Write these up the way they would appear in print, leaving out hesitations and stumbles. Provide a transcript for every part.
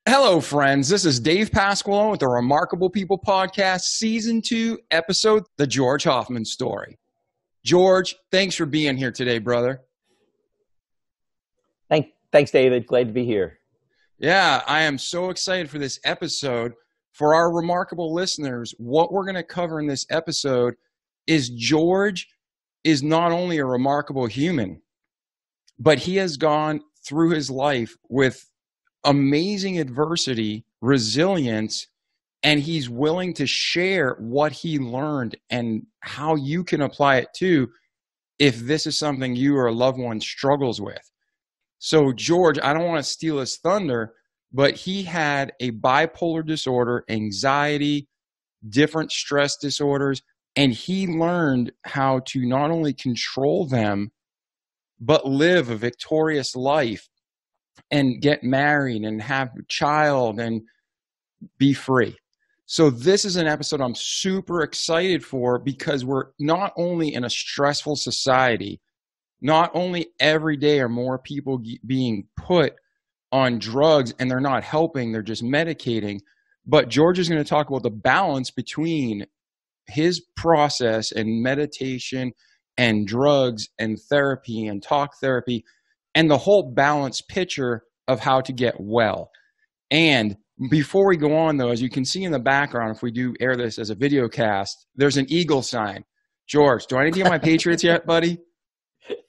Hello, friends. This is Dave Pasqualone with the Remarkable People Podcast, Season 2, Episode, The George Hofmann Story. George, thanks for being here today, brother. Thanks, David. Glad to be here. Yeah, I am so excited for this episode. For our remarkable listeners, what we're going to cover in this episode is George is not only a remarkable human, but he has gone through his life with amazing adversity, resilience, and he's willing to share what he learned and how you can apply it too if this is something you or a loved one struggles with. So George, I don't want to steal his thunder, but he had a bipolar disorder, anxiety, different stress disorders, and he learned how to not only control them, but live a victorious life and get married and have a child and be free. So this is an episode I'm super excited for because we're not only in a stressful society, not only every day are more people being put on drugs and they're not helping, they're just medicating. But George is going to talk about the balance between his process and meditation and drugs and therapy and talk therapy and the whole balanced picture of how to get well. And before we go on, though, as you can see in the background, if we do air this as a video cast, there's an eagle sign. George, do I need to get my Patriots yet, buddy?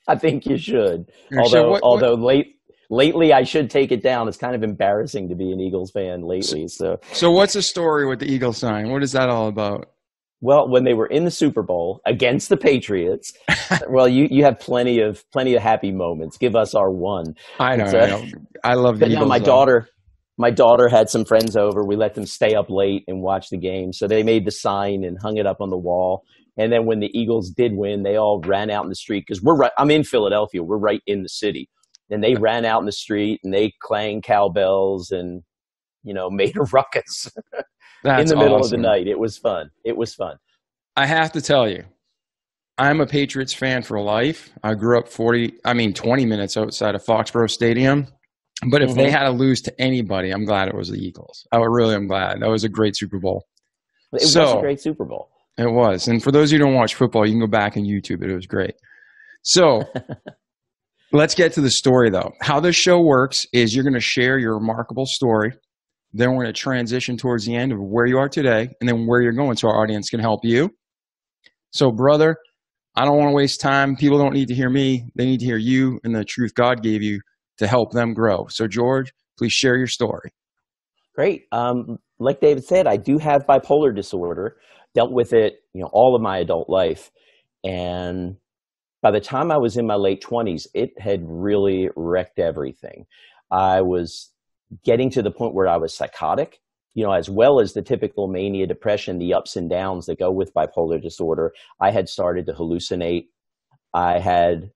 I think you should. Sure. Although lately I should take it down. It's kind of embarrassing to be an Eagles fan lately. So what's the story with the eagle sign? What is that all about? Well, when they were in the Super Bowl against the Patriots, well, you have plenty of happy moments. Give us our one. I know. I love the Eagles. My daughter had some friends over. We let them stay up late and watch the game. So they made the sign and hung it up on the wall. And then when the Eagles did win, they all ran out in the street because I'm in Philadelphia. We're right in the city. And they ran out in the street and they clanged cowbells and, made a ruckus. In the middle of the night. It was fun. I have to tell you, I'm a Patriots fan for life. I grew up 20 minutes outside of Foxborough Stadium. But if they had to lose to anybody, I'm glad it was the Eagles. I'm glad. That was a great Super Bowl. It was a great Super Bowl. It was. And for those who don't watch football, you can go back and YouTube it. It was great. So let's get to the story, though. How this show works is you're going to share your remarkable story. Then we're going to transition towards the end of where you are today and then where you're going so our audience can help you. So, brother, I don't want to waste time. People don't need to hear me. They need to hear you and the truth God gave you to help them grow. So, George, please share your story. Great. Like David said, I do have bipolar disorder. Dealt with it, all of my adult life. And by the time I was in my late 20s, it had really wrecked everything. I was getting to the point where I was psychotic, as well as the typical mania, depression, the ups and downs that go with bipolar disorder. I had started to hallucinate. I had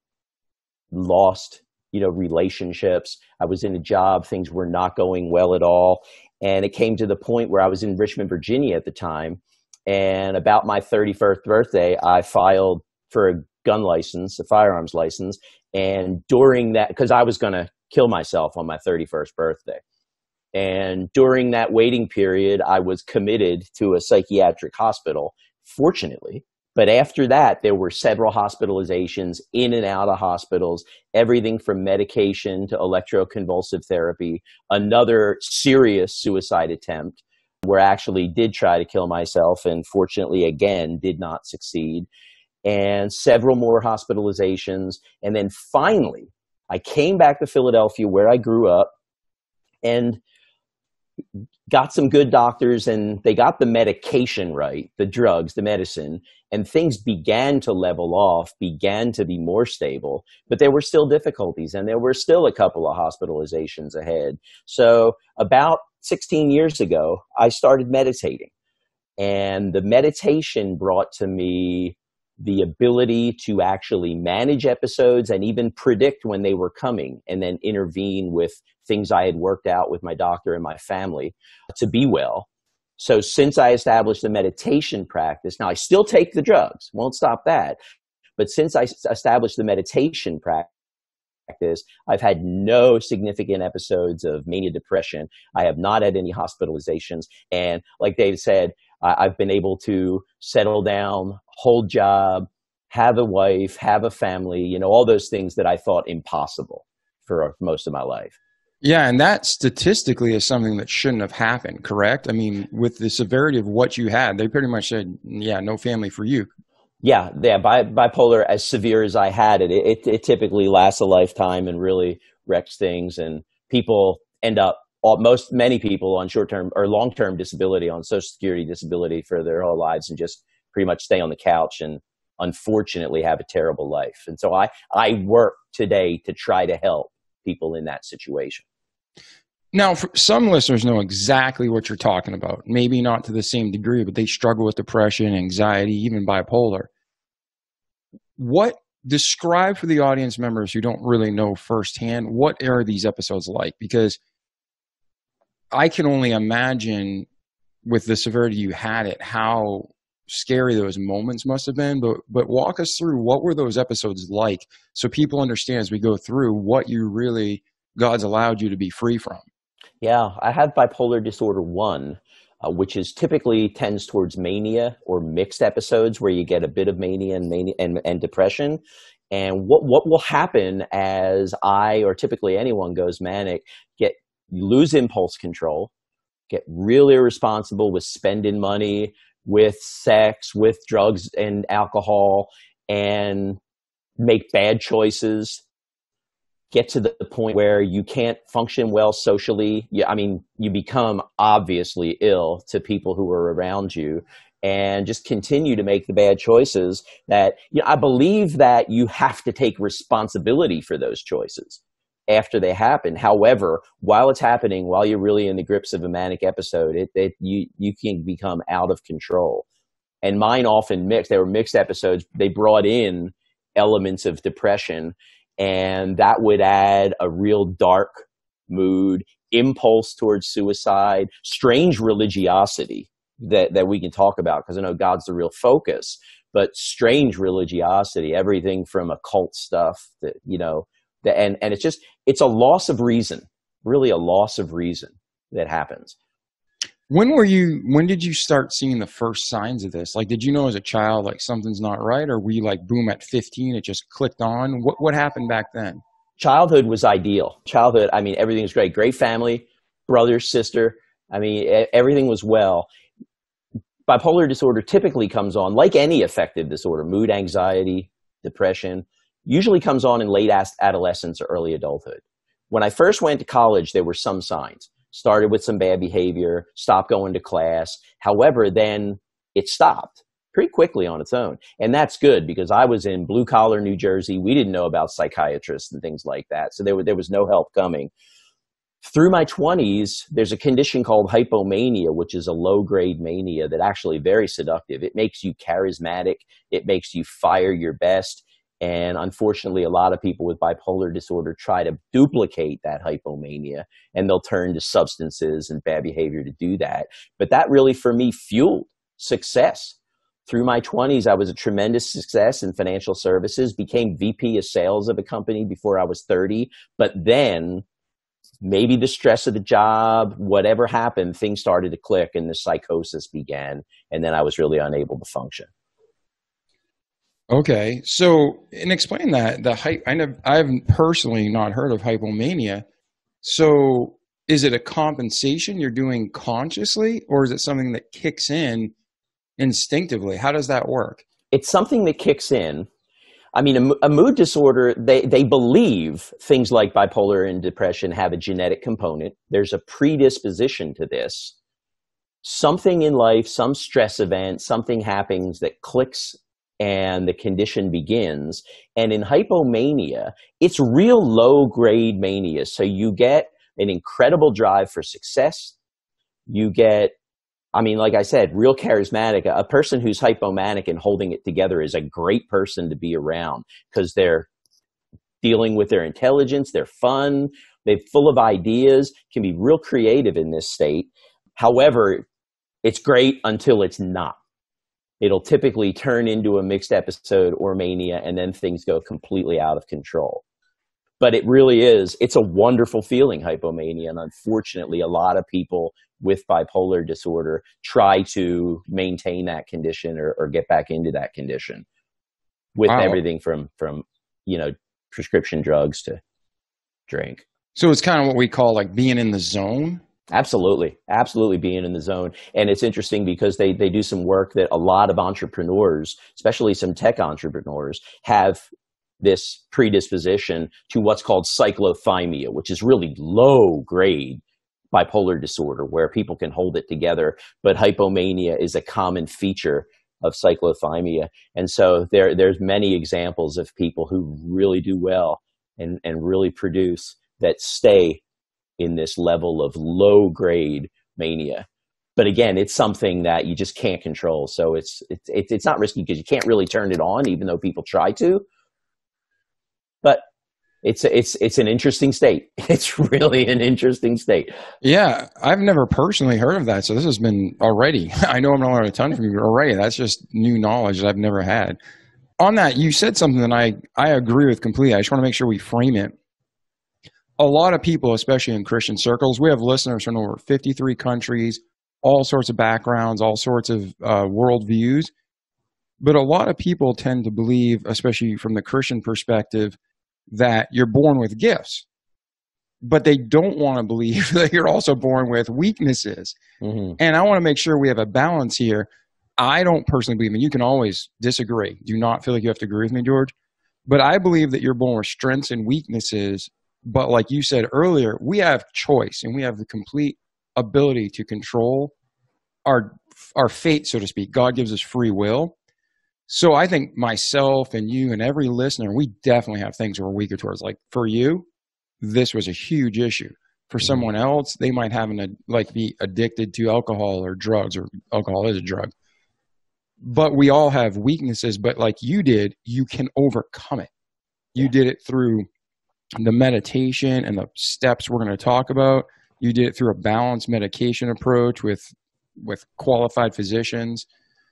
lost, relationships. I was in a job. Things were not going well at all. And it came to the point where I was in Richmond, Virginia at the time. And about my 31st birthday, I filed for a gun license, a firearms license. And during that, because I was going to kill myself on my 31st birthday. And during that waiting period, I was committed to a psychiatric hospital, fortunately. But after that, there were several hospitalizations, in and out of hospitals, everything from medication to electroconvulsive therapy, another serious suicide attempt where I actually did try to kill myself and fortunately, again, did not succeed, and several more hospitalizations. And then finally, I came back to Philadelphia where I grew up and got some good doctors, and they got the medication right, the drugs, the medicine, and things began to level off, began to be more stable, but there were still difficulties and there were still a couple of hospitalizations ahead. So about 16 years ago, I started meditating, and the meditation brought to me the ability to actually manage episodes and even predict when they were coming and then intervene with things I had worked out with my doctor and my family to be well. So since I established the meditation practice, now I still take the drugs, won't stop that. But since I established the meditation practice, practice. I've had no significant episodes of mania depression. I have not had any hospitalizations. And like Dave said, I've been able to settle down, hold job, have a wife, have a family, all those things that I thought impossible for most of my life. Yeah, and that statistically is something that shouldn't have happened, correct? I mean, with the severity of what you had, they pretty much said, yeah, no family for you. Yeah, bipolar, as severe as I had it, it typically lasts a lifetime and really wrecks things. And people end up, many people on short-term or long-term disability, on Social Security disability for their whole lives, and just pretty much stay on the couch and unfortunately have a terrible life. And so I work today to try to help people in that situation. Now, for some listeners know exactly what you're talking about. Maybe not to the same degree, but they struggle with depression, anxiety, even bipolar. Describe for the audience members who don't really know firsthand, what are these episodes like? Because I can only imagine with the severity you had it, how scary those moments must have been. But walk us through, what were those episodes like, so people understand as we go through what God's allowed you to be free from. Yeah, I have bipolar disorder 1, which is typically tends towards mania or mixed episodes where you get a bit of mania and depression. And what will happen as or typically anyone goes manic, you lose impulse control, get really irresponsible with spending money, with sex, with drugs and alcohol, and make bad choices. Get to the point where you can't function well socially. You become obviously ill to people who are around you, and just continue to make the bad choices that, I believe that you have to take responsibility for those choices after they happen. However, while it's happening, while you're really in the grips of a manic episode, you can become out of control. And mine often mixed. They were mixed episodes. They brought in elements of depression, and that would add a real dark mood, impulse towards suicide, strange religiosity that we can talk about, because I know God's the real focus, but strange religiosity, everything from occult stuff that, and it's a loss of reason, really a loss of reason that happens. When did you start seeing the first signs of this? Like, did you know as a child, like, something's not right? Or were you like, boom, at 15, it just clicked on? What happened back then? Childhood was ideal. Childhood, everything was great. Great family, brother, sister. Everything was well. Bipolar disorder typically comes on, like any affective disorder, mood, anxiety, depression, usually comes on in late adolescence or early adulthood. When I first went to college, there were some signs. Started with some bad behavior, stopped going to class. However, then it stopped pretty quickly on its own. And that's good, because I was in blue collar New Jersey. We didn't know about psychiatrists and things like that. So there was no help coming. Through my 20s, there's a condition called Hypo Mania, which is a low-grade mania that actually very seductive. It makes you charismatic. It makes you fire your best. And unfortunately, a lot of people with bipolar disorder try to duplicate that hypomania, and they'll turn to substances and bad behavior to do that. But that really, for me, fueled success. Through my 20s, I was a tremendous success in financial services, became VP of sales of a company before I was 30. But then maybe the stress of the job, whatever happened, things started to click and the psychosis began. And then I was really unable to function. Okay, so and explain that I've personally not heard of hypomania. So is it a compensation you're doing consciously, or is it something that kicks in instinctively? How does that work? It's something that kicks in. A mood disorder, they believe things like bipolar and depression have a genetic component. There's a predisposition to this. Something in life, some stress event, something happens that clicks and the condition begins. And in hypomania, it's real low-grade mania. So you get an incredible drive for success. You get, like I said, real charismatic. A person who's hypomanic and holding it together is a great person to be around, because they're dealing with their intelligence, they're fun, they're full of ideas, can be real creative in this state. However, it's great until it's not. It'll typically turn into a mixed episode or mania, and then things go completely out of control. But it really is, it's a wonderful feeling, hypomania. And unfortunately, a lot of people with bipolar disorder try to maintain that condition or get back into that condition with Wow. everything from, prescription drugs to drink. So it's kind of what we call like being in the zone. Absolutely. Absolutely being in the zone. And it's interesting because they do some work that a lot of entrepreneurs, especially some tech entrepreneurs, have this predisposition to what's called cyclothymia, which is really low grade bipolar disorder where people can hold it together. But hypomania is a common feature of cyclothymia. And so there's many examples of people who really do well and really produce that stay in this level of low grade mania. But again, it's something that you just can't control. So it's not risky because you can't really turn it on, even though people try to. But it's an interesting state. It's really an interesting state. Yeah, I've never personally heard of that. So this has been already, I know I'm not learning a ton from you already. That's just new knowledge that I've never had. On that, you said something that I agree with completely. I just want to make sure we frame it. A lot of people, especially in Christian circles, we have listeners from over 53 countries, all sorts of backgrounds, all sorts of worldviews. But a lot of people tend to believe, especially from the Christian perspective, that you're born with gifts. But they don't want to believe that you're also born with weaknesses. Mm-hmm. And I want to make sure we have a balance here. I don't personally believe, and you can always disagree. Do not feel like you have to agree with me, George. But I believe that you're born with strengths and weaknesses. But like you said earlier, we have choice and we have the complete ability to control our fate, so to speak. God gives us free will. So I think myself and you and every listener, we definitely have things we're weaker towards. Like for you, this was a huge issue. For someone else, they might have be addicted to alcohol or drugs, or alcohol is a drug. But we all have weaknesses. But like you did, you can overcome it. You did it through the meditation and the steps we're going to talk about. You did it through a balanced medication approach with qualified physicians.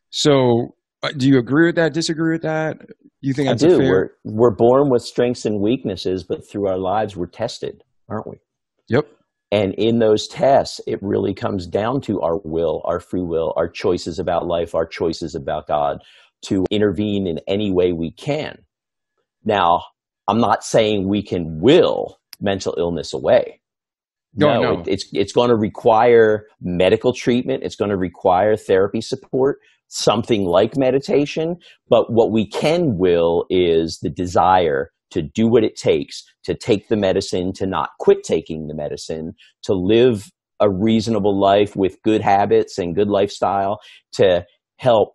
So do you agree with that? Disagree with that? You think that's fair? We're born with strengths and weaknesses, but through our lives, we're tested, aren't we? Yep. And in those tests, it really comes down to our will, our free will, our choices about life, our choices about God, to intervene in any way we can. Now, I'm not saying we can will mental illness away. No. It's going to require medical treatment. It's going to require therapy support, something like meditation. But what we can will is the desire to do what it takes to take the medicine, to not quit taking the medicine, to live a reasonable life with good habits and good lifestyle, to help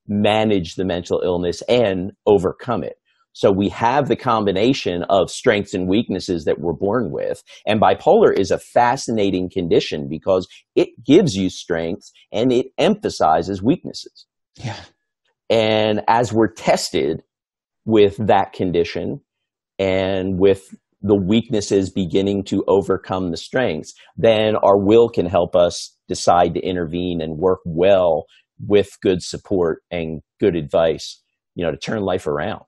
manage the mental illness and overcome it. So we have the combination of strengths and weaknesses that we're born with. And bipolar is a fascinating condition because it gives you strengths and it emphasizes weaknesses. Yeah. And as we're tested with that condition and with the weaknesses beginning to overcome the strengths, then our will can help us decide to intervene and work well with good support and good advice, to turn life around.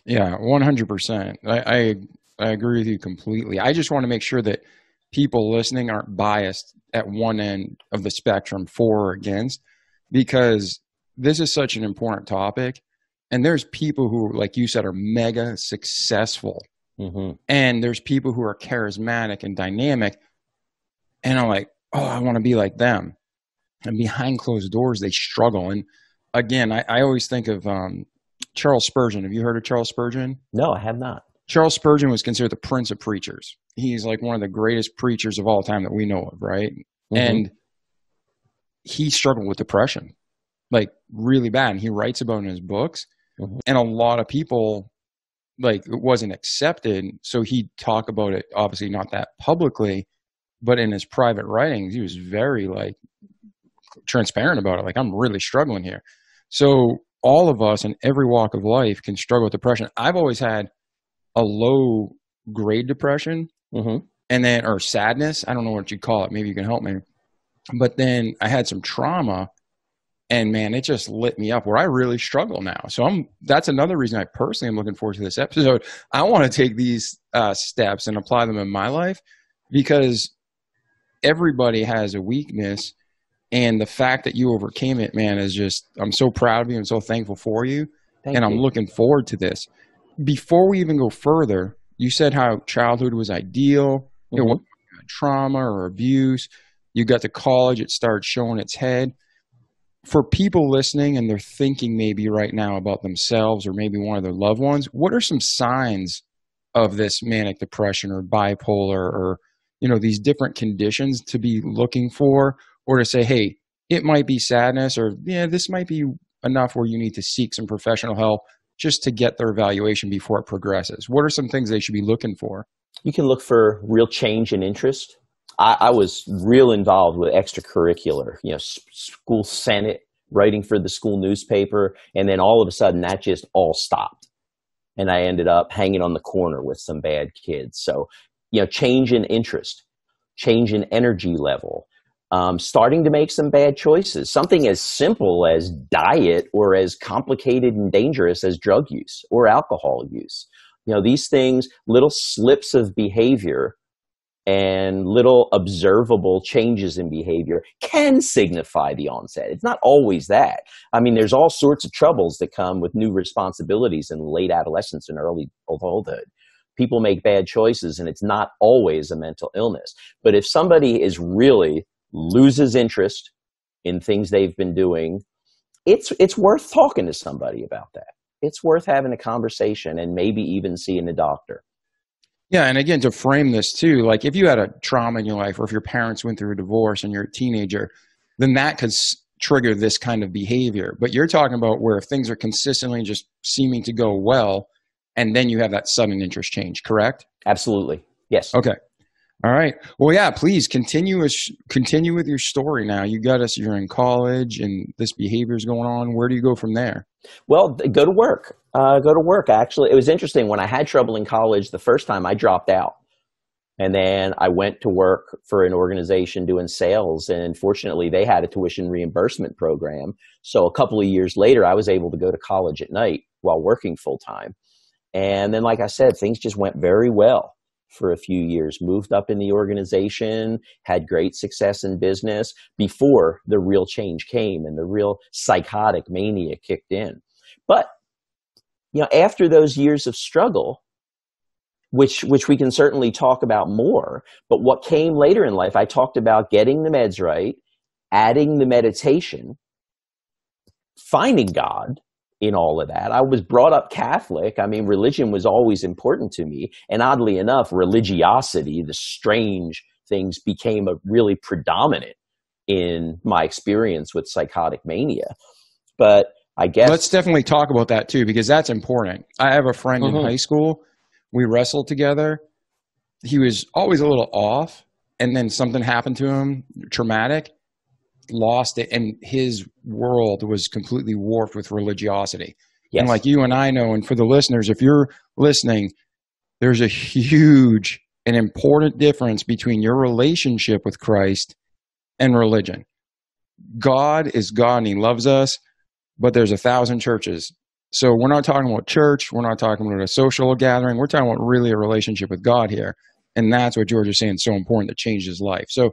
Yeah, 100%. I agree with you completely. I just want to make sure that people listening aren't biased at one end of the spectrum for or against, because this is such an important topic. And there's people who, like you said, are mega successful. Mm-hmm. And there's people who are charismatic and dynamic. And I'm like, oh, I want to be like them. And behind closed doors, they struggle. And again, I always think of Charles Spurgeon. Have you heard of Charles Spurgeon? No, I have not. Charles Spurgeon was considered the prince of preachers. He's like one of the greatest preachers of all time that we know of, right? Mm-hmm. And he struggled with depression, like really bad. And he writes about it in his books. Mm-hmm. And a lot of people, like, it wasn't accepted. So he'd talk about it, obviously not that publicly, but in his private writings, he was very like transparent about it. Like, I'm really struggling here. So all of us in every walk of life can struggle with depression. I've always had a low grade depression, mm-hmm. and then, or sadness. I don't know what you'd call it. Maybe you can help me. But then I had some trauma And man, it just lit me up where I really struggle now. So that's another reason I personally am looking forward to this episode. I want to take these steps and apply them in my life, because everybody has a weakness. And the fact that you overcame it, man, is just, I'm so proud of you. I'm so thankful for you. Thank and you. I'm looking forward to this. Before we even go further, you said how childhood was ideal. You know, trauma or abuse. You got to college, it started showing its head. For people listening and they're thinking maybe right now about themselves or maybe one of their loved ones, what are some signs of this manic depression or bipolar or, you know, these different conditions to be looking for, or to say, hey, it might be sadness, or yeah, this might be enough where you need to seek some professional help just to get their evaluation before it progresses? What are some things they should be looking for? You can look for real change in interest. I was real involved with extracurricular, you know, school senate, writing for the school newspaper, and then all of a sudden that just all stopped. And I ended up hanging on the corner with some bad kids. So, you know, change in interest, change in energy level, starting to make some bad choices, something as simple as diet or as complicated and dangerous as drug use or alcohol use. You know, these things, little slips of behavior and little observable changes in behavior can signify the onset. It's not always that. I mean, there's all sorts of troubles that come with new responsibilities in late adolescence and early adulthood. People make bad choices, and it's not always a mental illness. But if somebody is really loses interest in things they've been doing, it's worth talking to somebody about that. It's worth having a conversation and maybe even seeing a doctor. Yeah, and again, to frame this too, like if you had a trauma in your life, or if your parents went through a divorce and you're a teenager, then that could trigger this kind of behavior. But you're talking about where if things are consistently just seeming to go well, and then you have that sudden interest change, correct? Absolutely. Yes. Okay. All right. Well, yeah, please continue with your story now. You got us, you're in college and this behavior is going on. Where do you go from there? Well, go to work. Actually, it was interesting. When I had trouble in college the first time, I dropped out. And then I went to work for an organization doing sales. And fortunately, they had a tuition reimbursement program. So a couple of years later, I was able to go to college at night while working full time. And then, like I said, things just went very well for a few years, moved up in the organization, had great success in business before the real change came and the real psychotic mania kicked in. But, you know, after those years of struggle, which we can certainly talk about more, but what came later in life, I talked about getting the meds right, adding the meditation, finding God in all of that. I was brought up Catholic. I mean, religion was always important to me. And oddly enough, religiosity, the strange things, became a really predominant in my experience with psychotic mania. But I guess... Let's definitely talk about that too, because that's important. I have a friend in high school. We wrestled together. He was always a little off, and then something happened to him, traumatic, lost it, and his world was completely warped with religiosity. Yes. And like you and I know, and for the listeners, if you're listening, there's a huge and important difference between your relationship with Christ and religion. God is God and he loves us, but there's 1,000 churches. So we're not talking about church. We're not talking about a social gathering. We're talking about really a relationship with God here. And that's what George is saying is so important to change his life. So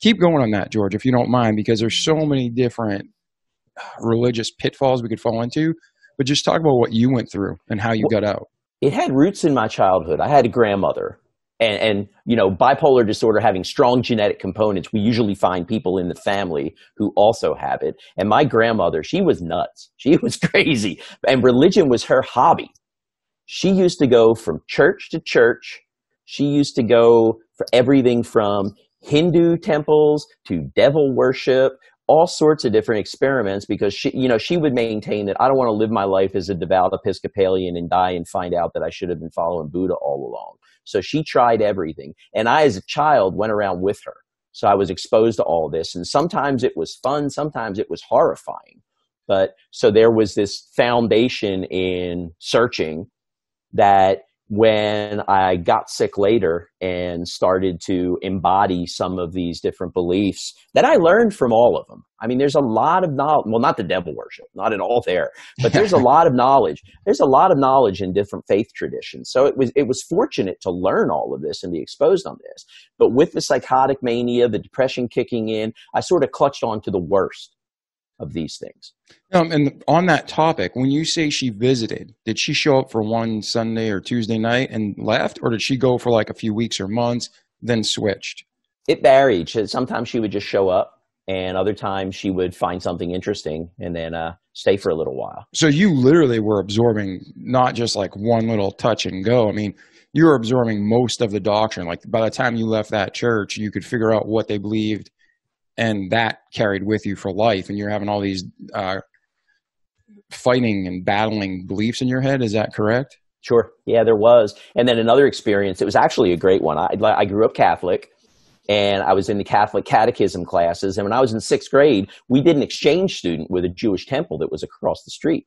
keep going on that, George, if you don't mind, because there's so many different religious pitfalls we could fall into. But just talk about what you went through and how you got out. It had roots in my childhood. I had a grandmother. And you know, bipolar disorder having strong genetic components, we usually find people in the family who also have it. And my grandmother, she was nuts. She was crazy. And religion was her hobby. She used to go from church to church. She used to go for everything from Hindu temples to devil worship, all sorts of different experiments, because she would maintain that I don't want to live my life as a devout Episcopalian and die and find out that I should have been following Buddha all along. So she tried everything. And I, as a child, went around with her. So I was exposed to all this. And sometimes it was fun. Sometimes it was horrifying. But so there was this foundation in searching that when I got sick later and started to embody some of these different beliefs that I learned from all of them. I mean, there's a lot of knowledge, well, not the devil worship, not at all there, but there's a lot of knowledge. There's a lot of knowledge in different faith traditions. So it was fortunate to learn all of this and be exposed on this. But with the psychotic mania, the depression kicking in, I sort of clutched on to the worst of these things. And on that topic, when you say she visited, did she show up for one Sunday or Tuesday night and left, or did she go for like a few weeks or months, then switched? It varied. Sometimes she would just show up, and other times she would find something interesting and then stay for a little while. So you literally were absorbing not just like one little touch and go. I mean, you were absorbing most of the doctrine. Like by the time you left that church, you could figure out what they believed, and that carried with you for life. And you're having all these fighting and battling beliefs in your head. Is that correct? Sure. Yeah, there was. And then another experience, it was actually a great one. I grew up Catholic, and I was in the Catholic catechism classes. And when I was in 6th grade, we did an exchange student with a Jewish temple that was across the street.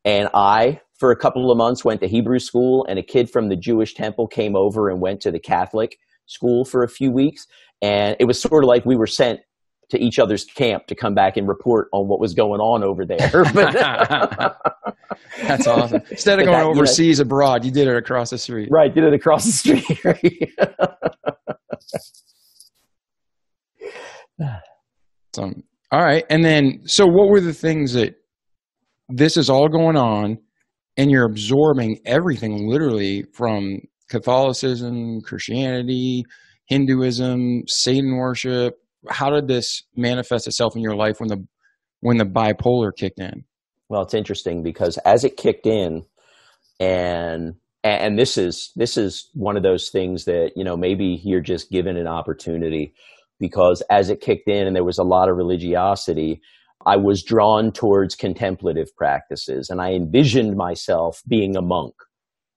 And I, for a couple of months, went to Hebrew school, and a kid from the Jewish temple came over and went to the Catholic school for a few weeks. And it was sort of like we were sent to each other's camp to come back and report on what was going on over there. That's awesome. Instead of going overseas abroad, you did it across the street. Right, did it across the street. Right? All right. And then, so what were the things that this is all going on, and you're absorbing everything literally from Catholicism, Christianity, Hinduism, Satan worship? How did this manifest itself in your life when the bipolar kicked in? Well, it's interesting because as it kicked in, and this is one of those things that, you know, maybe you're just given an opportunity, because as it kicked in and there was a lot of religiosity, I was drawn towards contemplative practices, and I envisioned myself being a monk.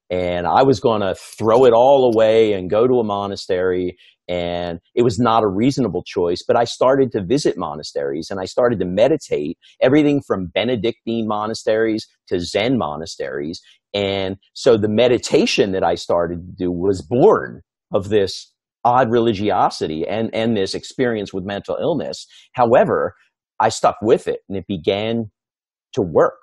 And I was going to throw it all away and go to a monastery. And it was not a reasonable choice, but I started to visit monasteries and I started to meditate, everything from Benedictine monasteries to Zen monasteries. And so the meditation that I started to do was born of this odd religiosity and this experience with mental illness. However, I stuck with it and it began to work.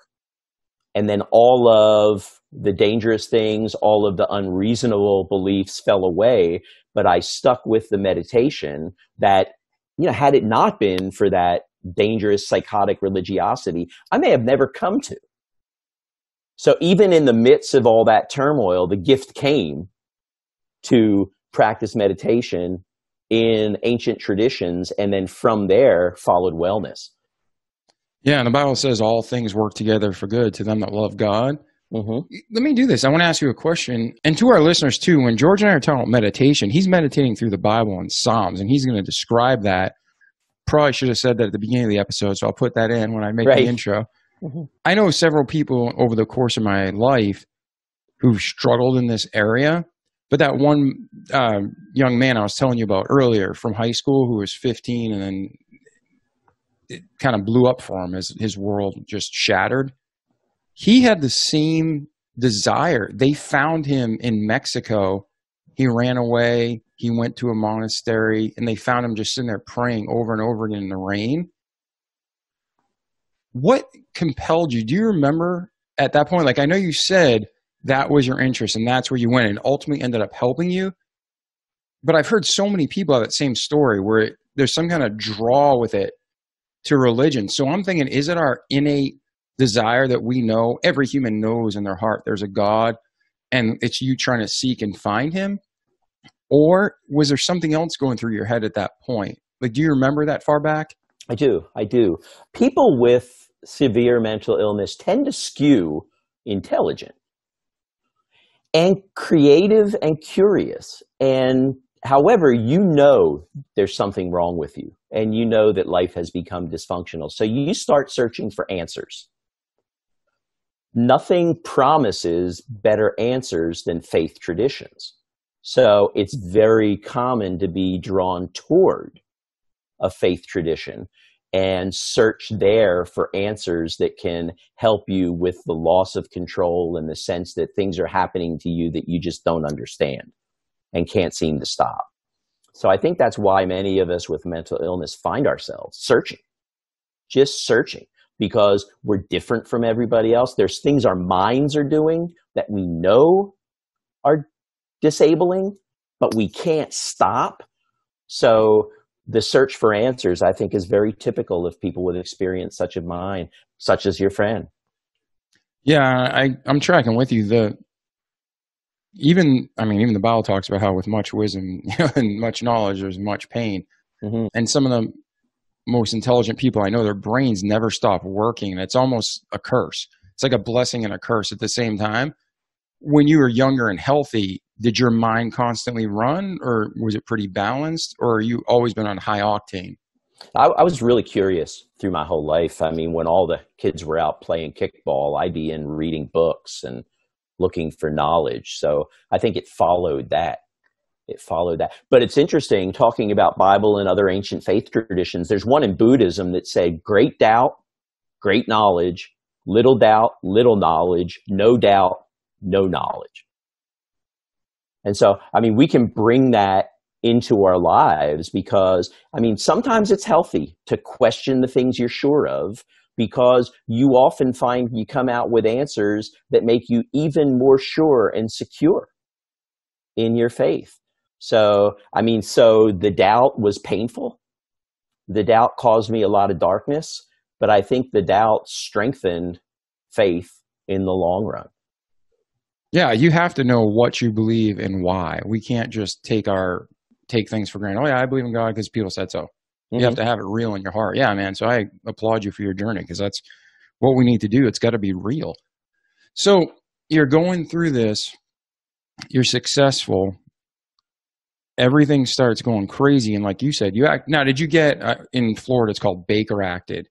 And then all of the dangerous things, all of the unreasonable beliefs fell away, but I stuck with the meditation that, you know, had it not been for that dangerous psychotic religiosity, I may have never come to. So even in the midst of all that turmoil, the gift came to practice meditation in ancient traditions, and then from there followed wellness. Yeah, and the Bible says all things work together for good to them that love God. Mm-hmm. Let me do this. I want to ask you a question. And to our listeners too, when George and I are talking about meditation, he's meditating through the Bible and Psalms, and he's going to describe that. Probably should have said that at the beginning of the episode, so I'll put that in when I make the intro. Mm-hmm. I know several people over the course of my life who've struggled in this area, but that one young man I was telling you about earlier from high school who was 15 and then it kind of blew up for him as his world just shattered. He had the same desire. They found him in Mexico. He ran away. He went to a monastery, and they found him just sitting there praying over and over again in the rain. What compelled you? Do you remember at that point? Like, I know you said that was your interest, and that's where you went, and ultimately ended up helping you. But I've heard so many people have that same story where there's some kind of draw with it to religion. So I'm thinking, is it our innate desire that we know, every human knows in their heart there's a God, and it's you trying to seek and find him? Or was there something else going through your head at that point? Like, do you remember that far back? I do. People with severe mental illness tend to skew intelligent and creative and curious. And however, you know there's something wrong with you, and you know that life has become dysfunctional. So you start searching for answers. Nothing promises better answers than faith traditions. So it's very common to be drawn toward a faith tradition. and search there for answers that can help you with the loss of control and the sense that things are happening to you that you just don't understand and can't seem to stop. So I think that's why many of us with mental illness find ourselves searching, just searching, because we're different from everybody else. There's things our minds are doing that we know are disabling, but we can't stop. So the search for answers, I think, is very typical of people with experience such as mine, such as your friend. Yeah, I'm tracking with you. Even the Bible talks about how with much wisdom and much knowledge, there's much pain. Mm-hmm. And some of the most intelligent people I know, their brains never stop working. And it's almost a curse. It's like a blessing and a curse at the same time. When you were younger and healthy, did your mind constantly run, or was it pretty balanced, or are you always been on high octane? I was really curious through my whole life. I mean, when all the kids were out playing kickball, I'd be in reading books and looking for knowledge. So I think it followed that. But it's interesting, talking about Bible and other ancient faith traditions, there's one in Buddhism that said, great doubt, great knowledge, little doubt, little knowledge, no doubt, no knowledge. And so, I mean, we can bring that into our lives because, I mean, sometimes it's healthy to question the things you're sure of, because you often find you come out with answers that make you even more sure and secure in your faith. So, I mean, so the doubt was painful. The doubt caused me a lot of darkness, but I think the doubt strengthened faith in the long run. Yeah, you have to know what you believe and why. We can't just take things for granted. Oh yeah, I believe in God because people said so. Mm-hmm. You have to have it real in your heart. Yeah, man. So I applaud you for your journey, because that's what we need to do. It's got to be real. So you're going through this, you're successful, everything starts going crazy. And like you said, now, did you get, in Florida, it's called Baker acted.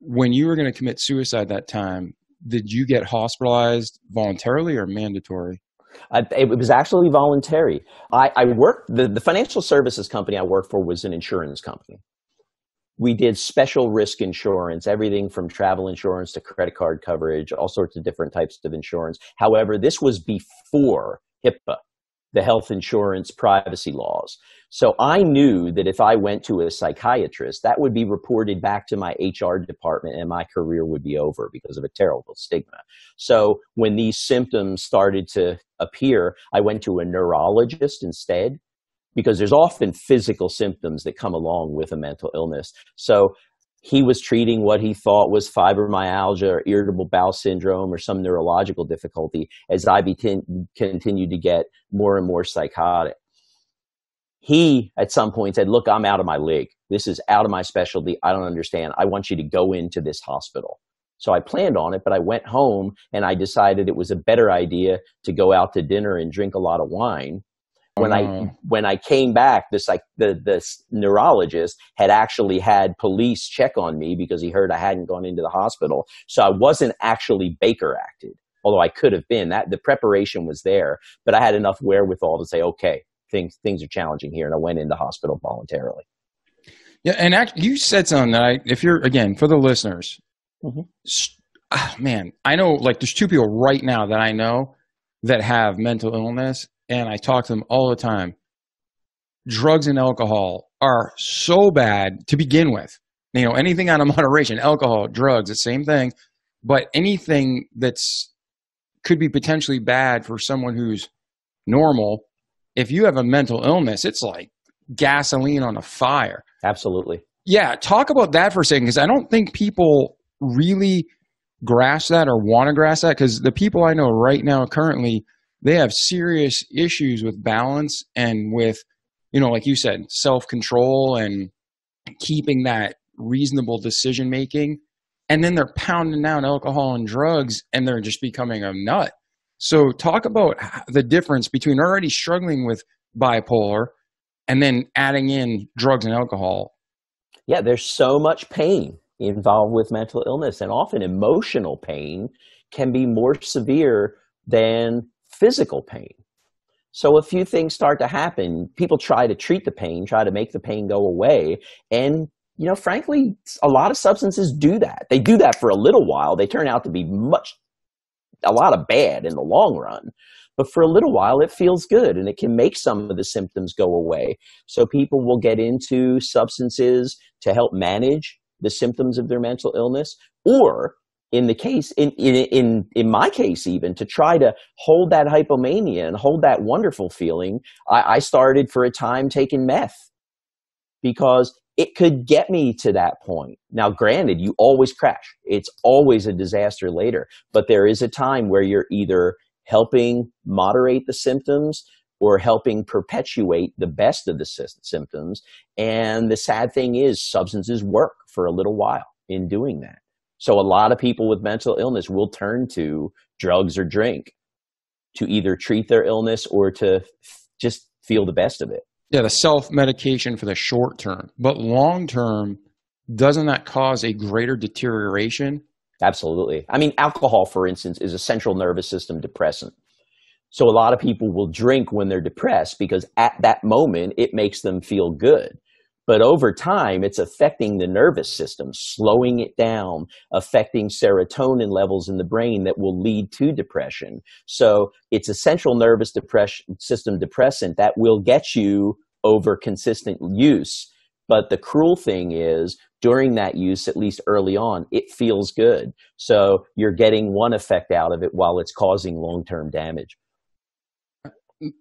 When you were going to commit suicide that time, did you get hospitalized voluntarily or mandatory? It was actually voluntary. I worked, the financial services company I worked for was an insurance company. We did special risk insurance, everything from travel insurance to credit card coverage, all sorts of different types of insurance. However, this was before HIPAA, the health insurance privacy laws. So I knew that if I went to a psychiatrist, that would be reported back to my HR department and my career would be over because of a terrible stigma. So when these symptoms started to appear, I went to a neurologist instead, because there's often physical symptoms that come along with a mental illness. So he was treating what he thought was fibromyalgia or irritable bowel syndrome or some neurological difficulty as I continued to get more and more psychotic. He, at some point, said, look, I'm out of my league. This is out of my specialty. I don't understand. I want you to go into this hospital. So I planned on it, but I went home and I decided it was a better idea to go out to dinner and drink a lot of wine. When I came back, the neurologist had actually had police check on me because he heard I hadn't gone into the hospital. So I wasn't actually Baker acted, although I could have been. That the preparation was there, but I had enough wherewithal to say, okay, things are challenging here, and I went into hospital voluntarily. Yeah, and you said something that if you're, again, for the listeners, man, I know, like, there's two people right now that I know that have mental illness, and I talk to them all the time. Drugs and alcohol are so bad to begin with. You know, anything out of moderation, alcohol, drugs, the same thing. But anything could be potentially bad for someone who's normal, if you have a mental illness, it's like gasoline on a fire. Absolutely. Yeah, talk about that for a second, because I don't think people really grasp that or want to grasp that, because the people I know right now currently, they have serious issues with balance and with, like you said, self-control and keeping that reasonable decision making. And then they're pounding down alcohol and drugs and they're just becoming a nut. So talk about the difference between already struggling with bipolar and then adding in drugs and alcohol. Yeah, there's so much pain involved with mental illness, and often emotional pain can be more severe than physical pain. So a few things start to happen. People try to treat the pain, try to make the pain go away, and frankly, a lot of substances do that. They do that for a little while. They turn out to be a lot of bad in the long run. But for a little while, it feels good, and it can make some of the symptoms go away. So people will get into substances to help manage the symptoms of their mental illness, or in my case, even to try to hold that hypomania and hold that wonderful feeling. I started for a time taking meth because it could get me to that point. Now, granted, you always crash. It's always a disaster later, but there is a time where you're either helping moderate the symptoms or helping perpetuate the best of the symptoms. And the sad thing is, substances work for a little while in doing that. So a lot of people with mental illness will turn to drugs or drink to either treat their illness or to just feel the best of it. Yeah, the self-medication for the short term. But long term, doesn't that cause a greater deterioration? Absolutely. I mean, alcohol, for instance, is a central nervous system depressant. So a lot of people will drink when they're depressed because at that moment, it makes them feel good. But over time, it's affecting the nervous system, slowing it down, affecting serotonin levels in the brain that will lead to depression. So it's a central nervous system depressant that will get you over consistent use. But the cruel thing is, during that use, at least early on, it feels good. So you're getting one effect out of it while it's causing long-term damage.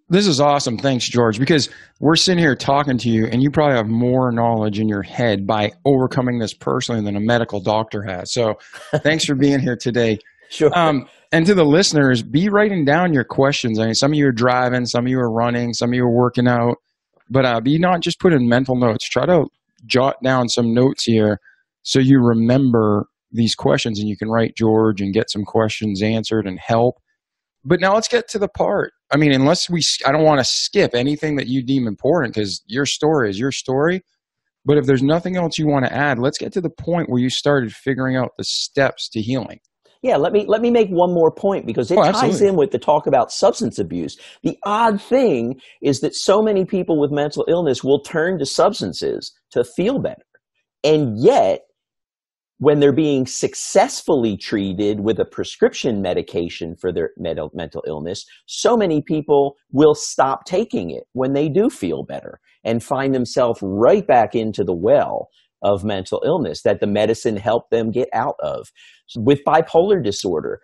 This is awesome. Thanks, George, because we're sitting here talking to you and you probably have more knowledge in your head by overcoming this personally than a medical doctor has. So thanks for being here today. Sure. And to the listeners, be writing down your questions. I mean, some of you are driving, some of you are running, some of you are working out, but be not just put in mental notes. Try to jot down some notes here so you remember these questions and you can write George and get some questions answered and help. But now let's get to the part. I mean, I don't want to skip anything that you deem important because your story is your story. But if there's nothing else you want to add, let's get to the point where you started figuring out the steps to healing. Yeah, let me make one more point because it ties in with the talk about substance abuse. The odd thing is that so many people with mental illness will turn to substances to feel better. And yet, when they're being successfully treated with a prescription medication for their mental illness, so many people will stop taking it when they do feel better and find themselves right back into the well of mental illness that the medicine helped them get out of. With bipolar disorder,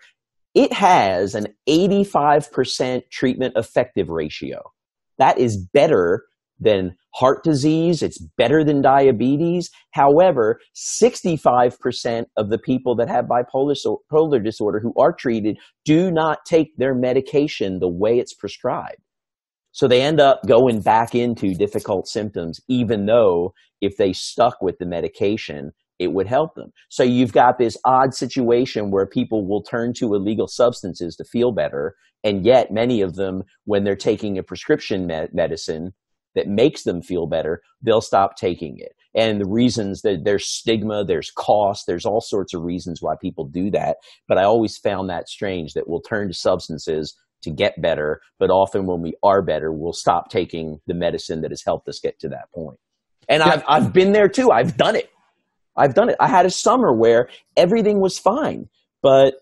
it has an 85% treatment effective ratio. That is better than heart disease. It's better than diabetes. However, 65% of the people that have bipolar disorder who are treated do not take their medication the way it's prescribed. So they end up going back into difficult symptoms, even though if they stuck with the medication, it would help them. So you've got this odd situation where people will turn to illegal substances to feel better. And yet many of them, when they're taking a prescription medicine that makes them feel better, they'll stop taking it. And the reasons that there's stigma, there's cost, there's all sorts of reasons why people do that. But I always found that strange that we'll turn to substances to get better, but often when we are better, we'll stop taking the medicine that has helped us get to that point. And I've been there too. I've done it. I had a summer where everything was fine, but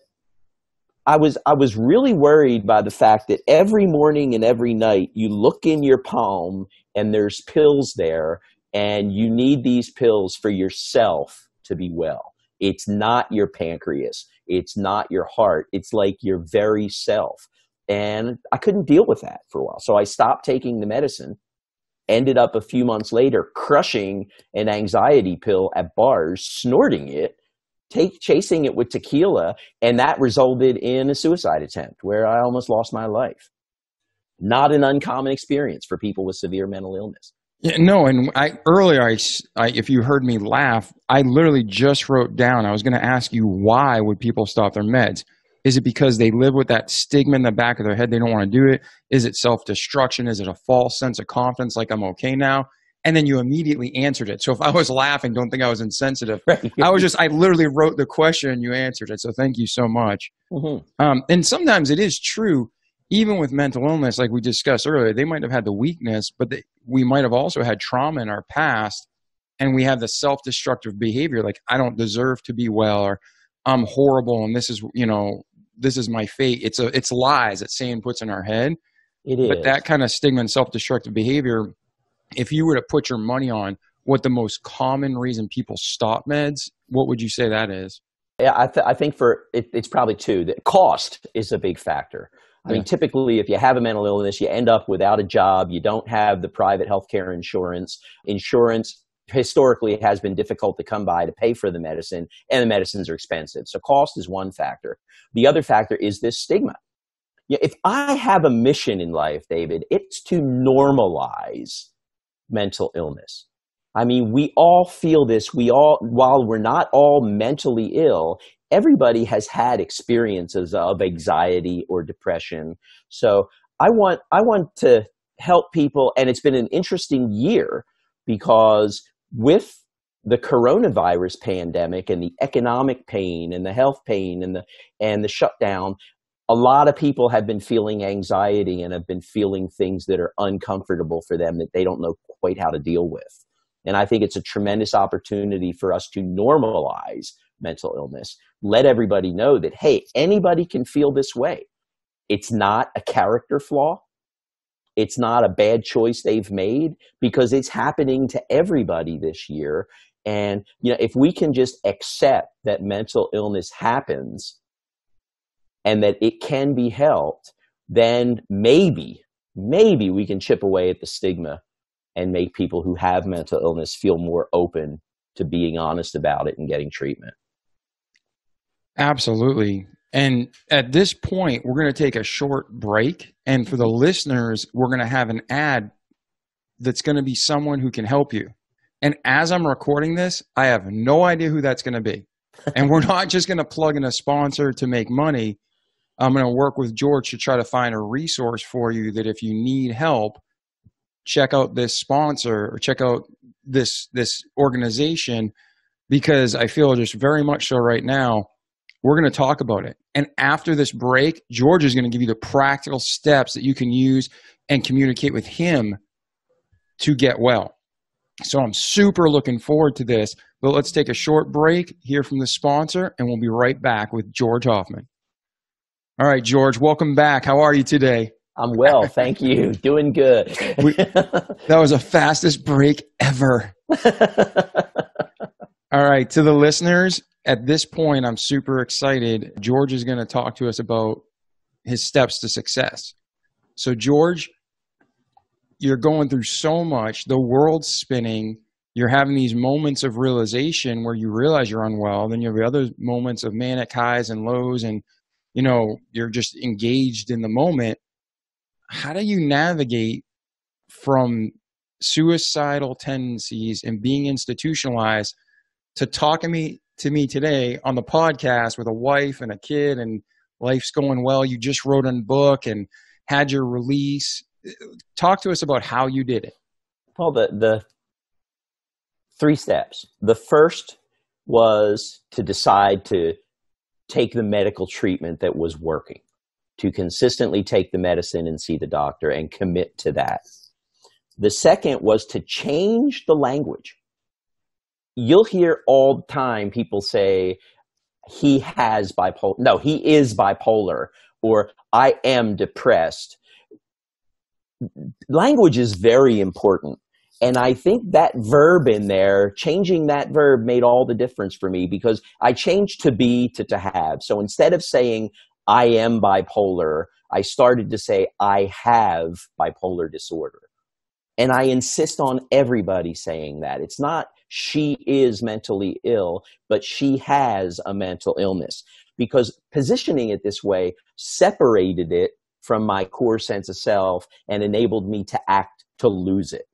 I was really worried by the fact that every morning and every night you look in your palm and there's pills there, and you need these pills for yourself to be well. It's not your pancreas. It's not your heart. It's like your very self. And I couldn't deal with that for a while. So I stopped taking the medicine, ended up a few months later crushing an anxiety pill at bars, snorting it, chasing it with tequila, and that resulted in a suicide attempt where I almost lost my life. Not an uncommon experience for people with severe mental illness. Yeah, no, and earlier, if you heard me laugh, I literally just wrote down, I was going to ask you, why would people stop their meds? Is it because they live with that stigma in the back of their head? They don't want to do it. Is it self-destruction? Is it a false sense of confidence, like I'm okay now? And then you immediately answered it. So if I was laughing, don't think I was insensitive. Right. I literally wrote the question and you answered it. So thank you so much. Mm-hmm. And sometimes it is true, even with mental illness, like we discussed earlier, they might have had the weakness, but we might have also had trauma in our past. and we have the self-destructive behavior, like I don't deserve to be well, or I'm horrible, and this is, this is my fate. It's lies that Satan puts in our head. It But is. that kind of stigma and self-destructive behavior, if you were to put your money on what the most common reason people stop meds, what would you say that is? Yeah, I think it's probably two. The cost is a big factor. I mean, typically, if you have a mental illness, you end up without a job. You don't have the private healthcare insurance. Insurance historically has been difficult to come by to pay for the medicine, and the medicines are expensive. So cost is one factor. The other factor is this stigma. Yeah, if I have a mission in life, David, it's to normalize mental illness. I mean, we all feel this. While we're not all mentally ill, everybody has had experiences of anxiety or depression. So I want to help people, and it's been an interesting year because with the coronavirus pandemic and the economic pain and the health pain and the shutdown, a lot of people have been feeling anxiety and have been feeling things that are uncomfortable for them that they don't know quite how to deal with. And I think it's a tremendous opportunity for us to normalize mental illness. Let everybody know that, hey, anybody can feel this way. It's not a character flaw. It's not a bad choice they've made, because it's happening to everybody this year. And, if we can just accept that mental illness happens and that it can be helped, then maybe we can chip away at the stigma and make people who have mental illness feel more open to being honest about it and getting treatment. Absolutely. And at this point, we're going to take a short break. And for the listeners, we're going to have an ad that's going to be someone who can help you. And as I'm recording this, I have no idea who that's going to be. And we're not just going to plug in a sponsor to make money. I'm going to work with George to try to find a resource for you that if you need help, check out this sponsor or check out this organization, because I feel just very much so right now, we're going to talk about it. And after this break, George is going to give you the practical steps that you can use and communicate with him to get well. So I'm super looking forward to this, but let's take a short break, hear from the sponsor, and we'll be right back with George Hofmann. All right, George, welcome back. How are you today? I'm well, thank you. Doing good. That was the fastest break ever. All right, to the listeners, at this point, I'm super excited. George is going to talk to us about his steps to success. So, George, you're going through so much. The world's spinning. You're having these moments of realization where you realize you're unwell. Then you have other moments of manic highs and lows, and you're just engaged in the moment. How do you navigate from suicidal tendencies and being institutionalized to talking to me today on the podcast with a wife and a kid, and life's going well? You just wrote a book and had your release. Talk to us about how you did it. Well, the 3 steps. The first was to decide to take the medical treatment that was working, to consistently take the medicine and see the doctor and commit to that. The second was to change the language. You'll hear all the time people say, he has bipolar. No, he is bipolar, or I am depressed. Language is very important. And I think that verb in there, changing that verb made all the difference for me, because I changed to be to have. So instead of saying I am bipolar, I started to say I have bipolar disorder. And I insist on everybody saying that. It's not she is mentally ill, but she has a mental illness. Because positioning it this way separated it from my core sense of self and enabled me to act to lose it.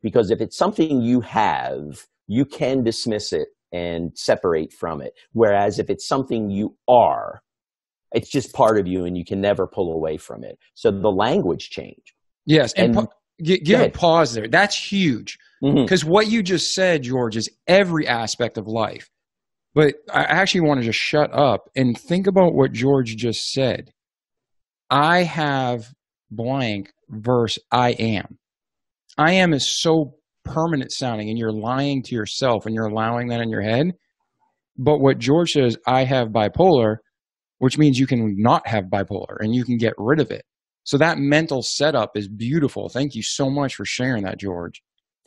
Because if it's something you have, you can dismiss it and separate from it. Whereas if it's something you are, it's just part of you and you can never pull away from it. So the language change. Yes. And give a pause there. That's huge. Because what you just said, George, is every aspect of life. But I actually want to just shut up and think about what George just said. I have blank versus I am. I am is so permanent sounding and you're lying to yourself and you're allowing that in your head. But what George says, I have bipolar, which means you can not have bipolar and you can get rid of it. So that mental setup is beautiful. Thank you so much for sharing that, George.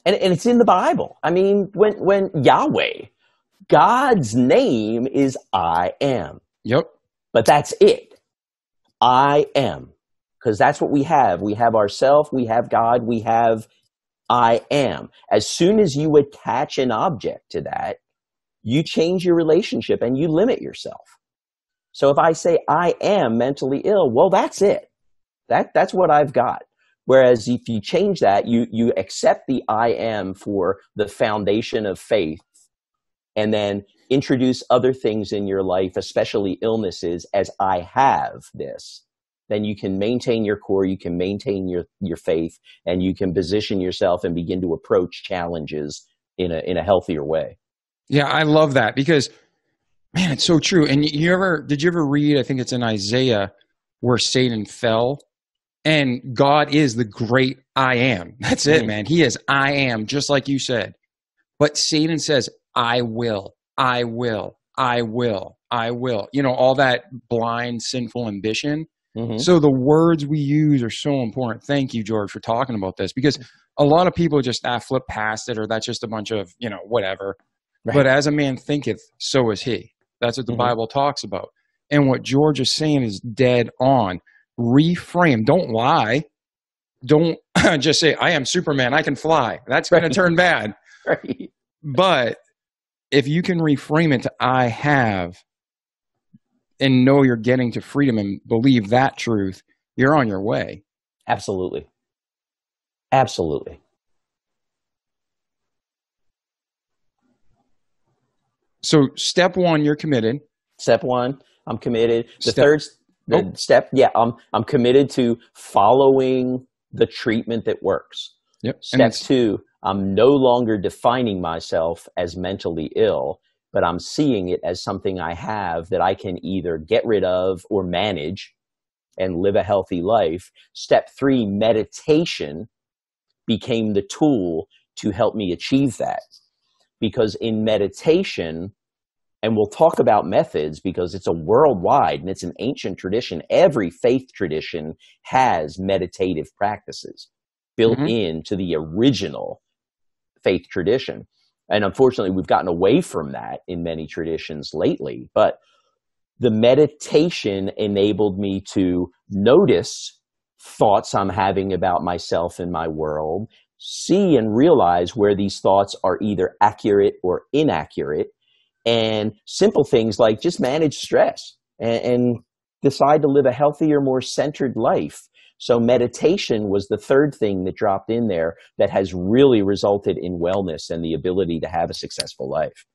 And it's in the Bible. I mean, when Yahweh, God's name is I am. Yep. But that's it. I am. Because that's what we have. We have ourself, we have God, we have I am. As soon as you attach an object to that, you change your relationship and you limit yourself. So if I say I am mentally ill, well, that's it. That's what I've got. Whereas if you change that, you accept the I am for the foundation of faith and then introduce other things in your life, especially illnesses, as I have this, then you can maintain your core, you can maintain your faith, and you can position yourself and begin to approach challenges in a healthier way. Yeah, I love that because, man, it's so true. And did you ever read, I think it's in Isaiah, where Satan fell? And God is the great I am. That's it, man. He is I am, just like you said. But Satan says, I will, I will, I will, I will. You know, all that blind, sinful ambition. Mm-hmm. So the words we use are so important. Thank you, George, for talking about this, because a lot of people just flip past it, or that's just a bunch of, whatever. Right. But as a man thinketh, so is he. That's what the Bible talks about. And what George is saying is dead on. Reframe. Don't lie. Don't just say, I am Superman, I can fly. That's going to turn bad. Right. But if you can reframe it to I have, and know you're getting to freedom and believe that truth, you're on your way. Absolutely. Absolutely. So step one, you're committed. Step one, I'm committed. Step, I'm committed to following the treatment that works. Yep. Step two, I'm no longer defining myself as mentally ill, but I'm seeing it as something I have that I can either get rid of or manage and live a healthy life. Step three, meditation became the tool to help me achieve that. Because in meditation, and we'll talk about methods because it's a worldwide and it's an ancient tradition. Every faith tradition has meditative practices built into the original faith tradition. And unfortunately, we've gotten away from that in many traditions lately. But the meditation enabled me to notice thoughts I'm having about myself and my world, see and realize where these thoughts are either accurate or inaccurate, and simple things like just manage stress and decide to live a healthier, more centered life. So meditation was the third thing that dropped in there that has really resulted in wellness and the ability to have a successful life.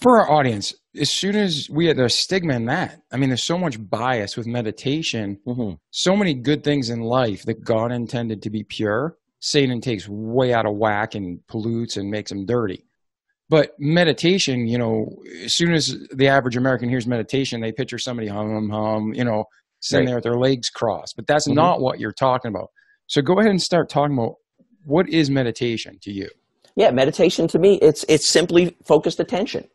For our audience, as soon as there's stigma in that, I mean, there's so much bias with meditation, so many good things in life that God intended to be pure, Satan takes way out of whack and pollutes and makes them dirty. But meditation, as soon as the average American hears meditation, they picture somebody sitting there with their legs crossed. But that's not what you're talking about. So go ahead and start talking about, what is meditation to you? Yeah, meditation to me, it's simply focused attention.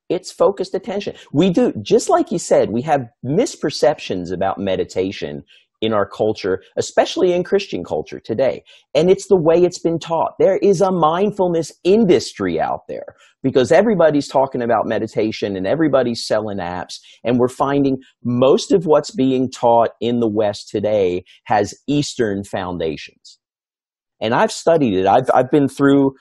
It's focused attention. We do, just like you said, we have misperceptions about meditation in our culture, especially in Christian culture today. And it's the way it's been taught. There is a mindfulness industry out there because everybody's talking about meditation and everybody's selling apps. And we're finding most of what's being taught in the West today has Eastern foundations. And I've studied it. I've been through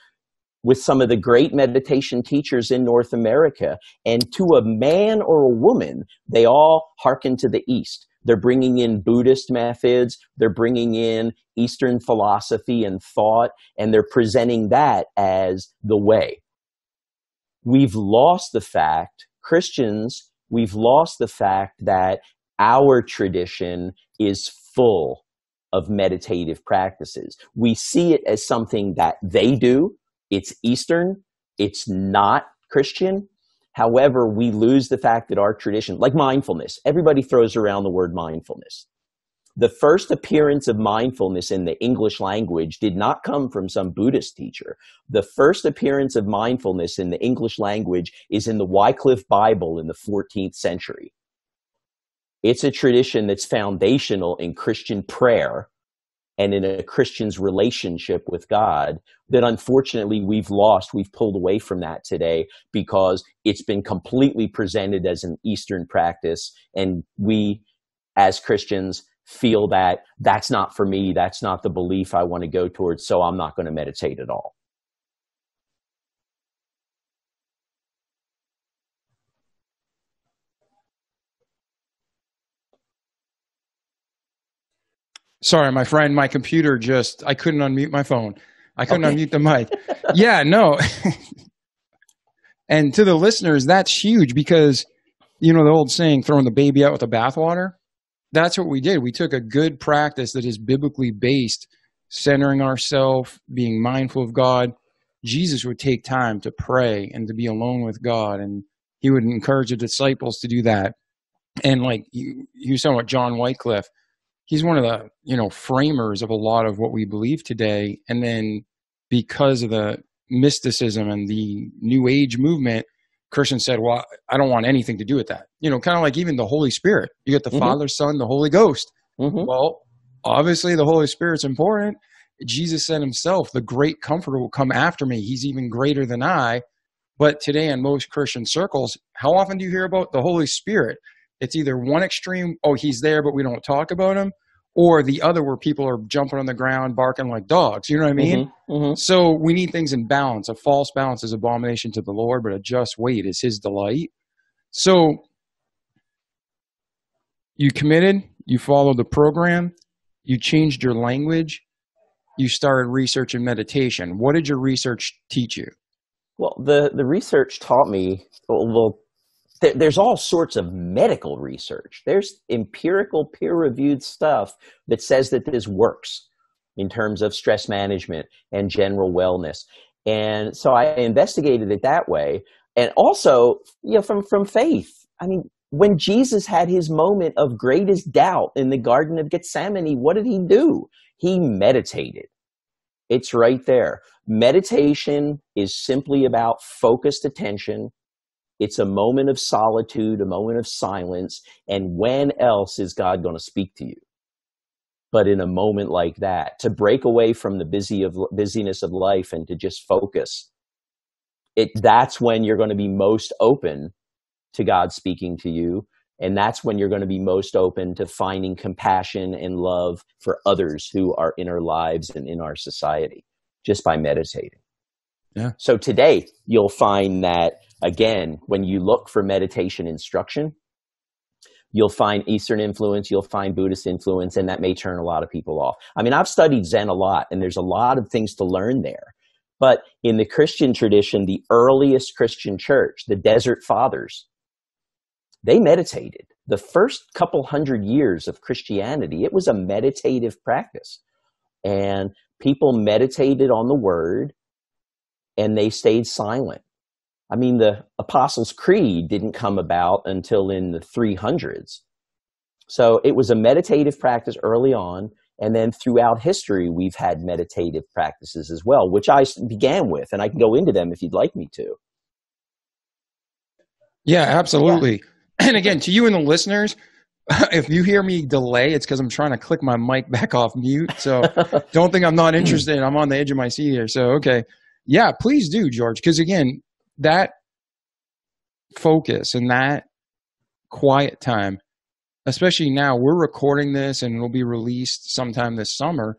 with some of the great meditation teachers in North America. And to a man or a woman, they all hearken to the East. They're bringing in Buddhist methods. They're bringing in Eastern philosophy and thought, and they're presenting that as the way. We've lost the fact, Christians, we've lost the fact that our tradition is full of meditative practices. We see it as something that they do. It's Eastern. It's not Christian. However, we lose the fact that our tradition, like mindfulness, everybody throws around the word mindfulness. The first appearance of mindfulness in the English language did not come from some Buddhist teacher. The first appearance of mindfulness in the English language is in the Wycliffe Bible in the 14th century. It's a tradition that's foundational in Christian prayer and in a Christian's relationship with God that unfortunately we've lost. We've pulled away from that today because it's been completely presented as an Eastern practice. And we, as Christians, feel that that's not for me. That's not the belief I want to go towards. So I'm not going to meditate at all. Sorry, my friend, my computer I couldn't unmute my phone. I couldn't unmute the mic. Yeah, no. And to the listeners, that's huge because, you know, the old saying, throwing the baby out with the bathwater, that's what we did. We took a good practice that is biblically based, centering ourselves, being mindful of God. Jesus would take time to pray and to be alone with God, and he would encourage the disciples to do that. And like you were talking about John Wycliffe, he's one of the, you know, framers of a lot of what we believe today. And then because of the mysticism and the New Age movement, Christians said, well, I don't want anything to do with that. You know, kind of like even the Holy Spirit. You get the Father, Son, the Holy Ghost. Well, obviously the Holy Spirit's important. Jesus said himself, the great comforter will come after me. He's even greater than I. But today in most Christian circles, how often do you hear about the Holy Spirit? It's either one extreme, oh, he's there, but we don't talk about him, or the other where people are jumping on the ground, barking like dogs. You know what I mean? So we need things in balance. A false balance is abomination to the Lord, but a just weight is his delight. So you committed, you followed the program, you changed your language, you started researching meditation. What did your research teach you? Well, the research taught me, there's all sorts of medical research. There's empirical peer-reviewed stuff that says that this works in terms of stress management and general wellness. And so I investigated it that way. And also, you know, from faith. I mean, when Jesus had his moment of greatest doubt in the Garden of Gethsemane, what did he do? He meditated. It's right there. Meditation is simply about focused attention. It's a moment of solitude, a moment of silence. And when else is God going to speak to you? But in a moment like that, to break away from the busyness of life and to just focus, that's when you're going to be most open to God speaking to you. And that's when you're going to be most open to finding compassion and love for others who are in our lives and in our society, just by meditating. Yeah. So today, you'll find that, again, when you look for meditation instruction, you'll find Eastern influence, you'll find Buddhist influence, and that may turn a lot of people off. I mean, I've studied Zen a lot, and there's a lot of things to learn there. But in the Christian tradition, the earliest Christian church, the Desert Fathers, they meditated. The first couple hundred years of Christianity, it was a meditative practice. And people meditated on the word, and they stayed silent. I mean, the Apostles' Creed didn't come about until in the 300s. So it was a meditative practice early on, and then throughout history, we've had meditative practices as well, which I began with, and I can go into them if you'd like me to. Yeah, absolutely. Yeah. And again, to you and the listeners, if you hear me delay, it's because I'm trying to click my mic back off mute. So don't think I'm not interested. I'm on the edge of my seat here. So, okay. Yeah, please do, George. Because again, that focus and that quiet time, especially now, we're recording this and it'll be released sometime this summer,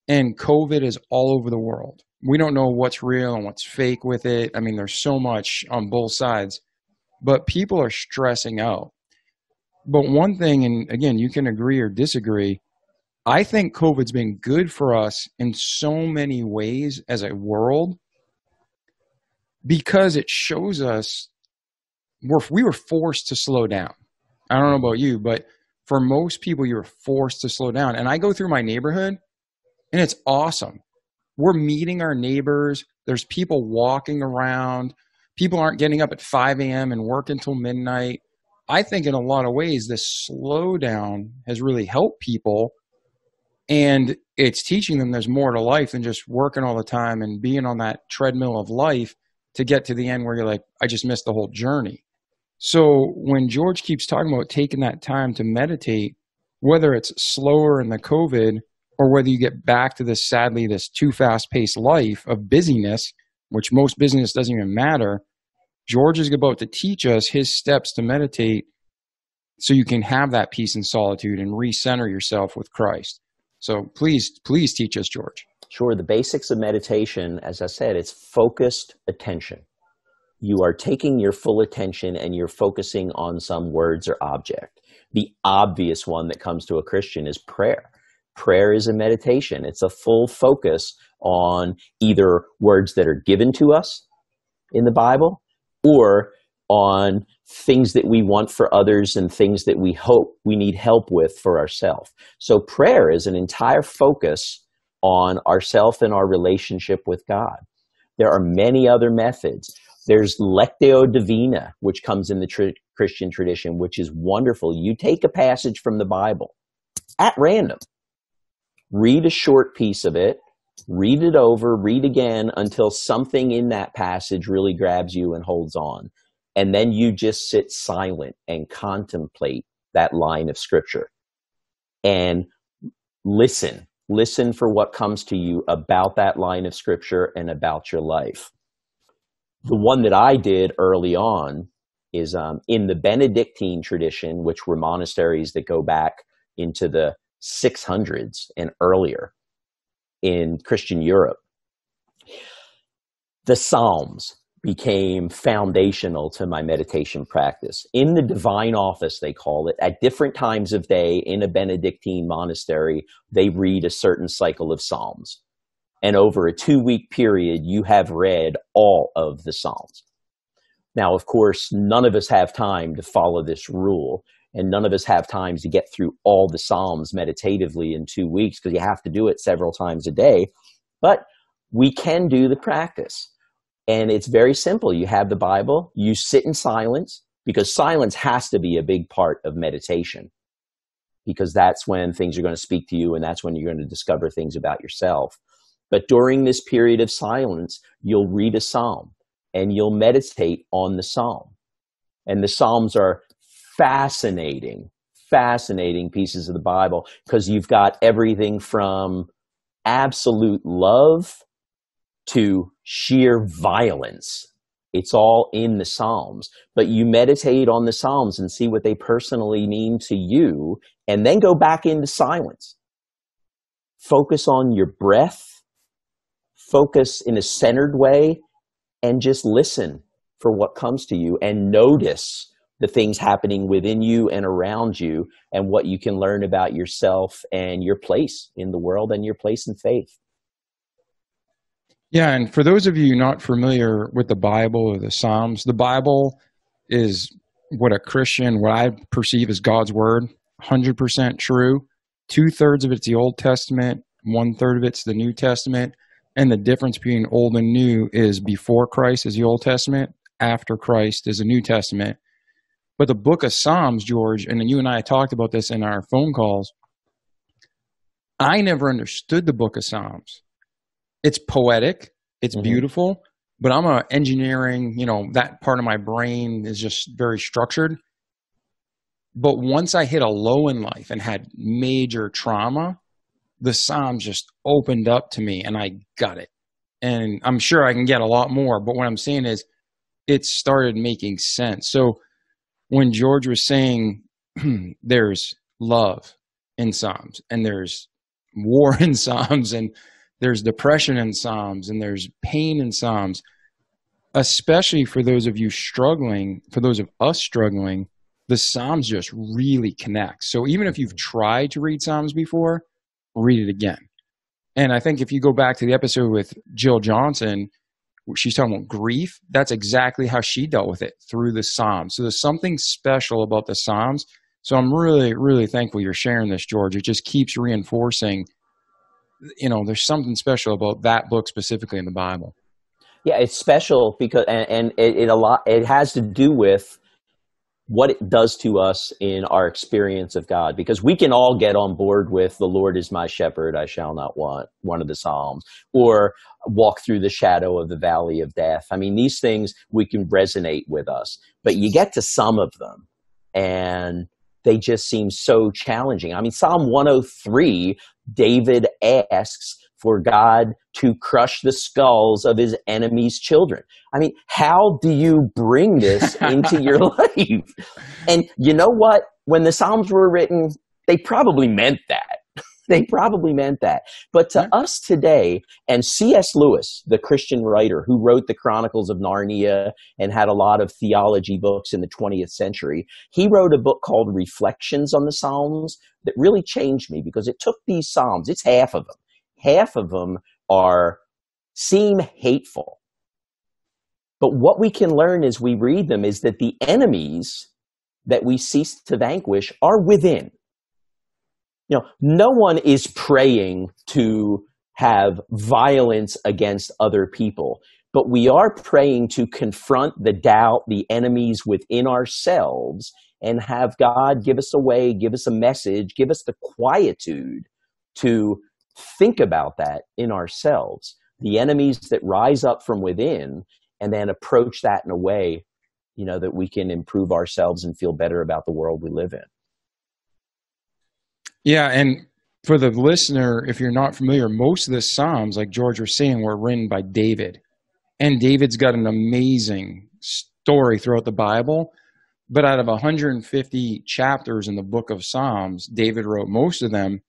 and COVID is all over the world. We don't know what's real and what's fake with it. I mean, there's so much on both sides, but people are stressing out. But one thing, and again, you can agree or disagree, I think COVID's been good for us in so many ways as a world, because it shows us we were forced to slow down. I don't know about you, but for most people, you were forced to slow down. And I go through my neighborhood, and it's awesome. We're meeting our neighbors. There's people walking around. People aren't getting up at 5 a.m. and work until midnight. I think in a lot of ways, this slowdown has really helped people, and it's teaching them there's more to life than just working all the time and being on that treadmill of life to get to the end where you're like, I just missed the whole journey. So when George keeps talking about taking that time to meditate, whether it's slower in the COVID or whether you get back to this, sadly, this too fast-paced life of busyness, which most business doesn't even matter, George is about to teach us his steps to meditate so you can have that peace and solitude and recenter yourself with Christ. So please teach us, George. Sure. The basics of meditation, as I said, it's focused attention. You are taking your full attention and you're focusing on some words or object. The obvious one that comes to a Christian is prayer. Prayer is a meditation. It's a full focus on either words that are given to us in the Bible or on things that we want for others and things that we hope we need help with for ourselves. So prayer is an entire focus on ourself and our relationship with God. There are many other methods. There's Lectio Divina, which comes in the Christian tradition, which is wonderful. You take a passage from the Bible at random, read a short piece of it, read it over, read again until something in that passage really grabs you and holds on. And then you just sit silent and contemplate that line of scripture and listen. Listen for what comes to you about that line of scripture and about your life. The one that I did early on is in the Benedictine tradition, which were monasteries that go back into the 600s and earlier in Christian Europe. The Psalms became foundational to my meditation practice. In the divine office, they call it, at different times of day in a Benedictine monastery, they read a certain cycle of Psalms. And over a 2-week period, you have read all of the Psalms. Now, of course, none of us have time to follow this rule, and none of us have time to get through all the Psalms meditatively in 2 weeks because you have to do it several times a day. But we can do the practice. And it's very simple. You have the Bible, you sit in silence, because silence has to be a big part of meditation, because that's when things are going to speak to you and that's when you're going to discover things about yourself. But during this period of silence, you'll read a psalm and you'll meditate on the psalm. And the Psalms are fascinating pieces of the Bible because you've got everything from absolute love to sheer violence. It's all in the Psalms. But you meditate on the Psalms and see what they personally mean to you, and then go back into silence. Focus on your breath. Focus in a centered way and just listen for what comes to you and notice the things happening within you and around you and what you can learn about yourself and your place in the world and your place in faith. Yeah, and for those of you not familiar with the Bible or the Psalms, the Bible is what I perceive as God's word, 100% true. 2/3 of it's the Old Testament, 1/3 of it's the New Testament. And the difference between old and new is before Christ is the Old Testament, after Christ is the New Testament. But the book of Psalms, George, and you and I talked about this in our phone calls, I never understood the book of Psalms. It's poetic, it's beautiful, but I'm a engineering, that part of my brain is just very structured. But once I hit a low in life and had major trauma, the Psalms just opened up to me and I got it. And I'm sure I can get a lot more, but what I'm saying is it started making sense. So when George was saying there's love in Psalms and there's war in Psalms and there's depression in Psalms and there's pain in Psalms, especially for those of you struggling, for those of us struggling, the Psalms just really connect. So even if you've tried to read Psalms before, read it again. And I think if you go back to the episode with Jill Johnson, she's talking about grief. That's exactly how she dealt with it, through the Psalms. So there's something special about the Psalms. So I'm really, really thankful you're sharing this, George. It just keeps reinforcing, there's something special about that book specifically in the Bible. Yeah, it's special because, and it has to do with what it does to us in our experience of God, because we can all get on board with the Lord is my shepherd, I shall not want, one of the Psalms, or walk through the shadow of the valley of death. I mean, these things we can resonate with us, but you get to some of them and they just seem so challenging. I mean, Psalm 103, David asks for God to crush the skulls of his enemies' children. I mean, how do you bring this into your life? And you know what? When the Psalms were written, they probably meant that. They probably meant that. But to us today, and C.S. Lewis, the Christian writer who wrote the Chronicles of Narnia and had a lot of theology books in the 20th century, he wrote a book called Reflections on the Psalms that really changed me, because it took these Psalms, it's half of them. Half of them seem hateful. But what we can learn as we read them is that the enemies that we cease to vanquish are within. You know, no one is praying to have violence against other people, but we are praying to confront the doubt, the enemies within ourselves, and have God give us a way, give us a message, give us the quietude to think about that in ourselves, the enemies that rise up from within, and then approach that in a way, you know, that we can improve ourselves and feel better about the world we live in. Yeah, and for the listener, if you're not familiar, most of the Psalms, like George was saying, were written by David. And David's got an amazing story throughout the Bible. But out of 150 chapters in the book of Psalms, David wrote most of them.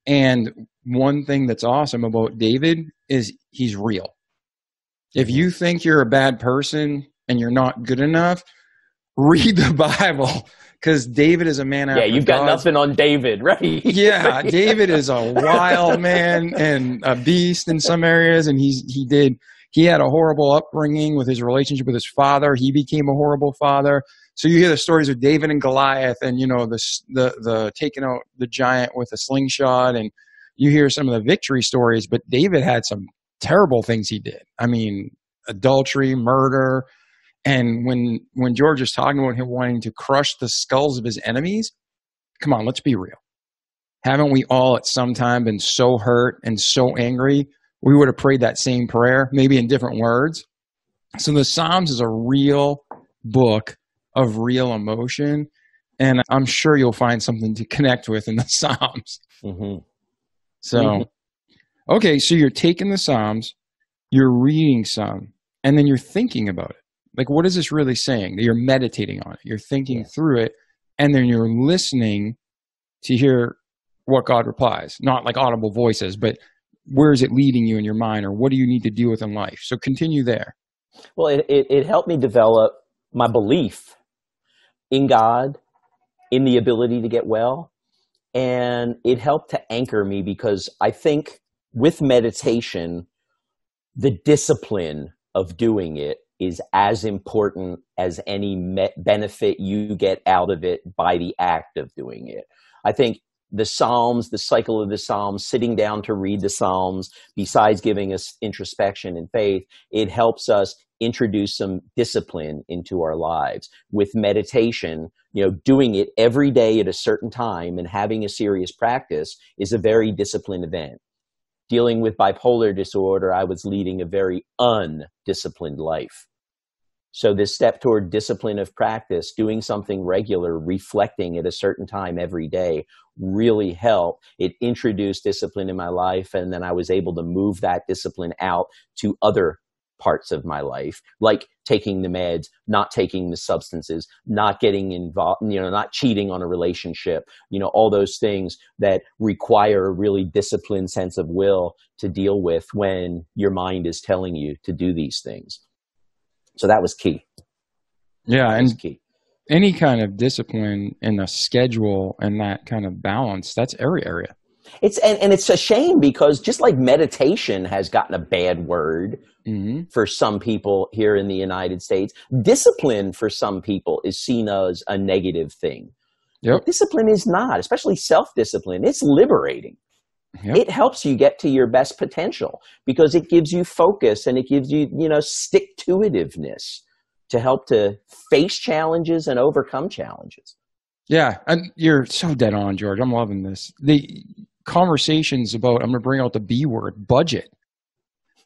And one thing that's awesome about David is he's real. If you think you're a bad person and you're not good enough, read the Bible, because David is a man after God. Yeah, you've got nothing on David, right? Yeah, David is a wild man and a beast in some areas, and he had a horrible upbringing with his relationship with his father. He became a horrible father. So you hear the stories of David and Goliath, and you know the taking out the giant with a slingshot, and you hear some of the victory stories. But David had some terrible things he did. I mean, adultery, murder. And when George is talking about him wanting to crush the skulls of his enemies, come on, let's be real. Haven't we all at some time been so hurt and so angry? We would have prayed that same prayer, maybe in different words. So the Psalms is a real book of real emotion, and I'm sure you'll find something to connect with in the Psalms. Mm-hmm. So, okay, so you're taking the Psalms, you're reading some, and then you're thinking about it. Like, what is this really saying? You're meditating on it. You're thinking through it, and then you're listening to hear what God replies. Not like audible voices, but where is it leading you in your mind, or what do you need to deal with in life? So continue there. Well, it helped me develop my belief in God, in the ability to get well, and it helped to anchor me, because I think with meditation, the discipline of doing it is as important as any benefit you get out of it by the act of doing it. I think the Psalms, the cycle of the Psalms, sitting down to read the Psalms, besides giving us introspection and faith, it helps us introduce some discipline into our lives. With meditation, you know, doing it every day at a certain time and having a serious practice is a very disciplined event. Dealing with bipolar disorder, I was leading a very undisciplined life. So this step toward discipline of practice, doing something regular, reflecting at a certain time every day, really helped. It introduced discipline in my life, and then I was able to move that discipline out to other parts of my life, like taking the meds, not taking the substances, not getting involved, you know, not cheating on a relationship, you know, all those things that require a really disciplined sense of will to deal with when your mind is telling you to do these things. So that was key. Yeah, and key. Any kind of discipline and a schedule and that kind of balance, that's every area. It's and it's a shame, because just like meditation has gotten a bad word for some people here in the United States, discipline for some people is seen as a negative thing. Yep. Discipline is not, especially self-discipline. It's liberating. Yep. It helps you get to your best potential, because it gives you focus and it gives you, you know, stick-to-itiveness to help to face challenges and overcome challenges. Yeah, and you're so dead on, George. I'm loving this. The conversations about, I'm going to bring out the B word, budget.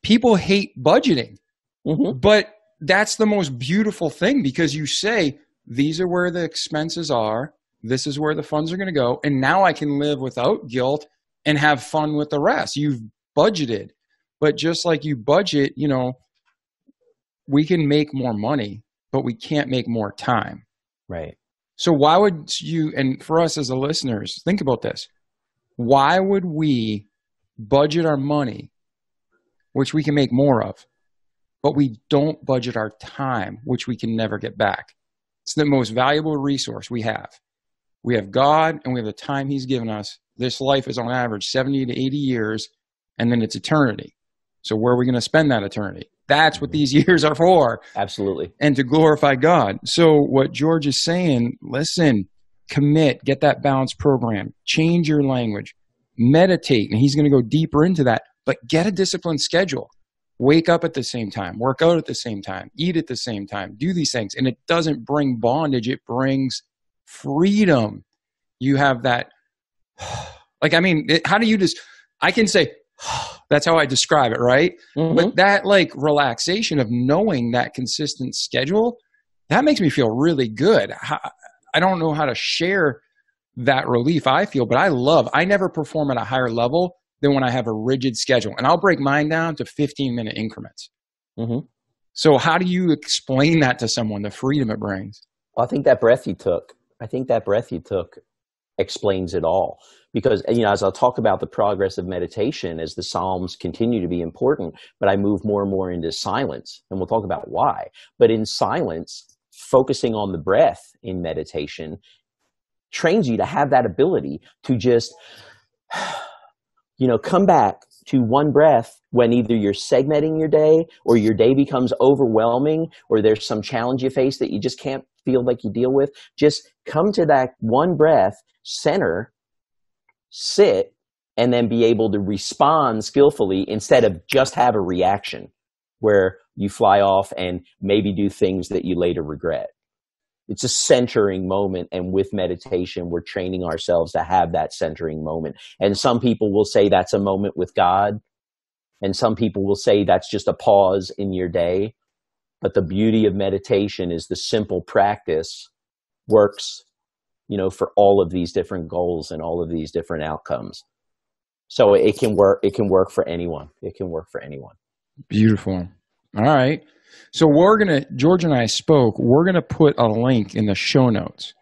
People hate budgeting, but that's the most beautiful thing, because you say, these are where the expenses are. This is where the funds are going to go. And now I can live without guilt and have fun with the rest. You've budgeted. But just like you budget, you know, we can make more money, but we can't make more time. Right. So why would you, and for us as the listeners, think about this. Why would we budget our money, which we can make more of, but we don't budget our time, which we can never get back? It's the most valuable resource we have. We have God and we have the time he's given us. This life is on average 70 to 80 years, and then it's eternity. So where are we going to spend that eternity? That's what these years are for. Absolutely. And to glorify God. So what George is saying, listen, commit, get that balanced program, change your language, meditate. And he's going to go deeper into that, but get a disciplined schedule. Wake up at the same time, work out at the same time, eat at the same time, do these things. And it doesn't bring bondage. It brings freedom. You have that, like, I mean, how do you just, I can say, that's how I describe it, right? But that like relaxation of knowing that consistent schedule, that makes me feel really good. I don't know how to share that relief I feel, but I never perform at a higher level than when I have a rigid schedule. And I'll break mine down to 15-minute increments. So how do you explain that to someone, the freedom it brings? Well, I think that breath you took explains it all. Because, you know, as I'll talk about the progress of meditation, as the Psalms continue to be important, but I move more and more into silence, and we'll talk about why. But in silence, focusing on the breath in meditation trains you to have that ability to just, you know, come back to one breath when either you're segmenting your day or your day becomes overwhelming or there's some challenge you face that you just can't feel like you deal with. Just come to that one breath, center, sit, and then be able to respond skillfully instead of just have a reaction where you fly off and maybe do things that you later regret. It's a centering moment, and with meditation, we're training ourselves to have that centering moment. And some people will say that's a moment with God, and some people will say that's just a pause in your day. But the beauty of meditation is the simple practice works, you know, for all of these different goals and all of these different outcomes. So it can work for anyone. It can work for anyone. Beautiful. All right. So George and I spoke, we're going to put a link in the show notes.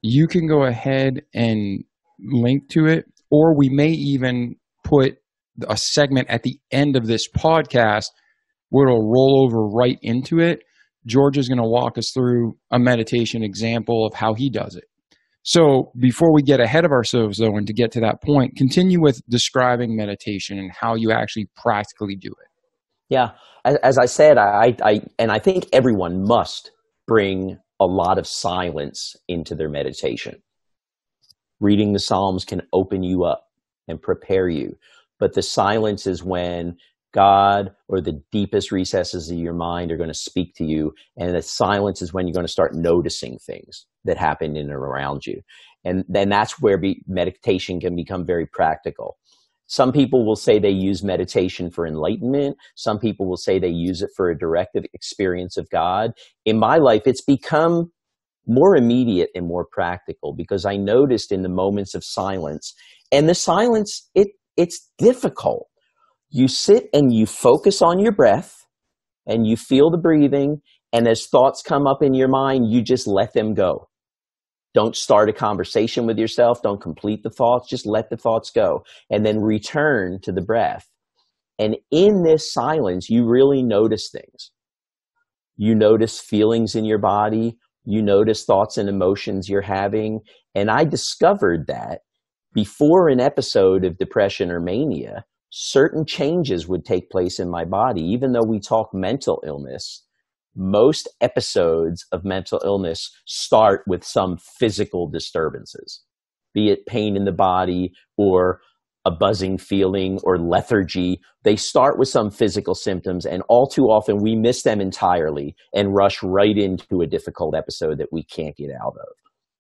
You can go ahead and link to it, or we may even put a segment at the end of this podcast where it'll roll over right into it. George is going to walk us through a meditation example of how he does it. So before we get ahead of ourselves, though, and to get to that point, continue with describing meditation and how you actually practically do it. Yeah. As I said, I think everyone must bring a lot of silence into their meditation. Reading the Psalms can open you up and prepare you. But the silence is when God or the deepest recesses of your mind are going to speak to you. And the silence is when you're going to start noticing things that happen in and around you. And then that's where meditation can become very practical. Some people will say they use meditation for enlightenment. Some people will say they use it for a direct experience of God. In my life, it's become more immediate and more practical because I noticed in the moments of silence, and the silence, it's difficult. You sit and you focus on your breath and you feel the breathing, and as thoughts come up in your mind, you just let them go. Don't start a conversation with yourself. Don't complete the thoughts. Just let the thoughts go and then return to the breath. And in this silence, you really notice things. You notice feelings in your body. You notice thoughts and emotions you're having. And I discovered that before an episode of depression or mania, certain changes would take place in my body. Even though we talk mental illness, most episodes of mental illness start with some physical disturbances, be it pain in the body or a buzzing feeling or lethargy. They start with some physical symptoms, and all too often we miss them entirely and rush right into a difficult episode that we can't get out of.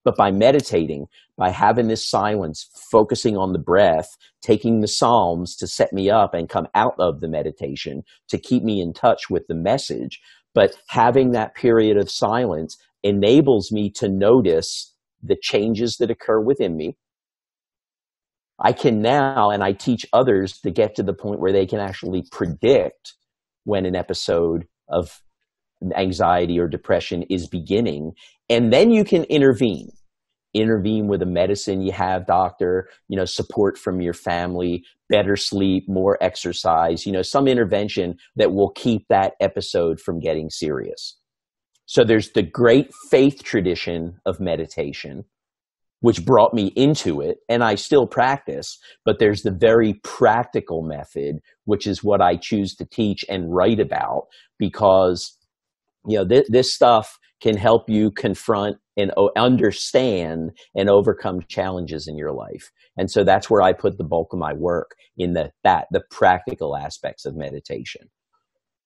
But by meditating, by having this silence, focusing on the breath, taking the Psalms to set me up and come out of the meditation to keep me in touch with the message, but having that period of silence enables me to notice the changes that occur within me. I can now, and I teach others to get to the point where they can actually predict when an episode of anxiety or depression is beginning, and then you can intervene with a medicine you have, doctor, support from your family, better sleep, more exercise, some intervention that will keep that episode from getting serious. So there's the great faith tradition of meditation, which brought me into it, and I still practice, but there's the very practical method, which is what I choose to teach and write about, because this stuff can help you confront and understand and overcome challenges in your life. And so that's where I put the bulk of my work, in the practical aspects of meditation.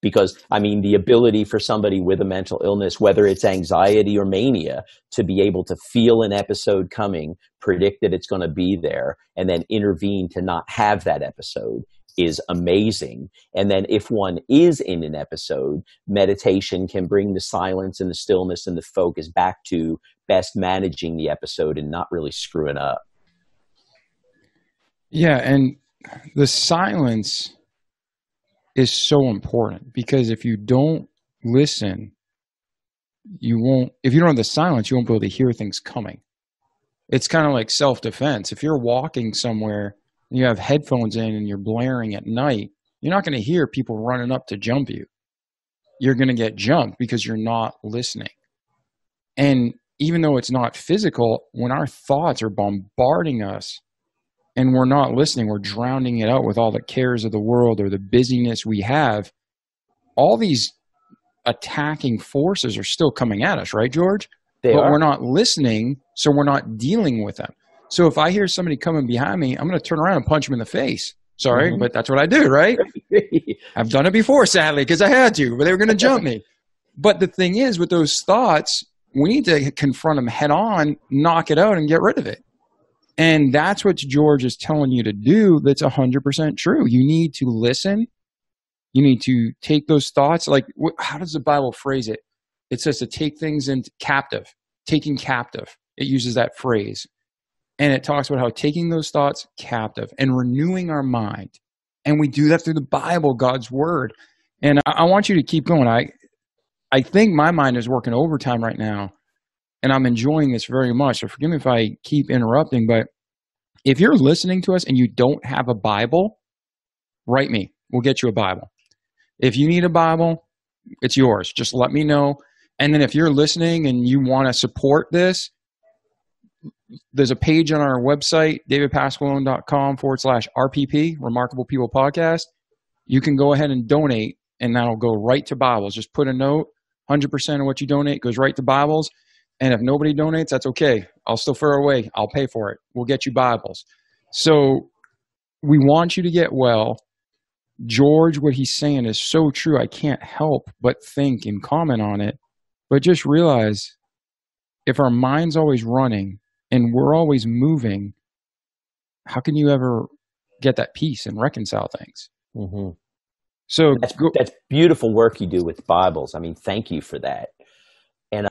Because, the ability for somebody with a mental illness, whether it's anxiety or mania, to be able to feel an episode coming, predict that it's going to be there, and then intervene to not have that episode is amazing. And then if one is in an episode, meditation can bring the silence and the stillness and the focus back to best managing the episode and not really screwing up. Yeah, and the silence is so important, because if you don't listen, if you don't have the silence, you won't be able to hear things coming. It's kind of like self-defense. If you're walking somewhere and you have headphones in and you're blaring at night, you're not going to hear people running up to jump you. You're going to get jumped because you're not listening. And even though it's not physical, when our thoughts are bombarding us and we're not listening, we're drowning it out with all the cares of the world or the busyness we have, all these attacking forces are still coming at us, right, George? But we're not listening, so we're not dealing with them. So if I hear somebody coming behind me, I'm going to turn around and punch them in the face. Sorry, but that's what I do, right? I've done it before, sadly, because I had to, but they were going to jump me. But the thing is, with those thoughts, we need to confront them head on, knock it out, and get rid of it. And that's what George is telling you to do. That's 100% true. You need to listen. You need to take those thoughts. Like, how does the Bible phrase it? It says to take things into captive, taking captive. It uses that phrase. And it talks about how taking those thoughts captive and renewing our mind. And we do that through the Bible, God's word. And I want you to keep going. I think my mind is working overtime right now, and I'm enjoying this very much. So forgive me if I keep interrupting, but if you're listening to us and you don't have a Bible, write me. We'll get you a Bible. If you need a Bible, it's yours. Just let me know. And then if you're listening and you want to support this, there's a page on our website, davidpasqualone.com/RPP, Remarkable People Podcast. You can go ahead and donate, and that'll go right to Bibles. Just put a note. 100% of what you donate goes right to Bibles. And if nobody donates, that's okay. I'll still throw it away. I'll pay for it. We'll get you Bibles. So we want you to get well. George, what he's saying is so true. I can't help but think and comment on it. But just realize, if our mind's always running and we're always moving, how can you ever get that peace and reconcile things? Mm-hmm. So that's beautiful work you do with Bibles. Thank you for that. And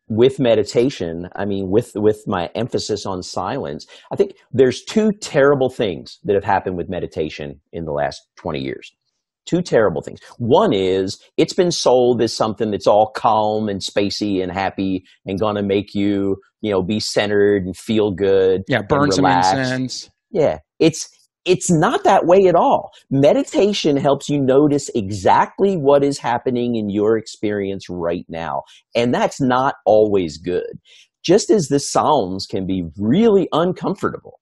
with meditation, with my emphasis on silence, I think there's two terrible things that have happened with meditation in the last 20 years. Two terrible things. One is it's been sold as something that's all calm and spacey and happy and going to make you, be centered and feel good. Yeah, burn some incense. Yeah, it's not that way at all. Meditation helps you notice exactly what is happening in your experience right now. And that's not always good. Just as the Psalms can be really uncomfortable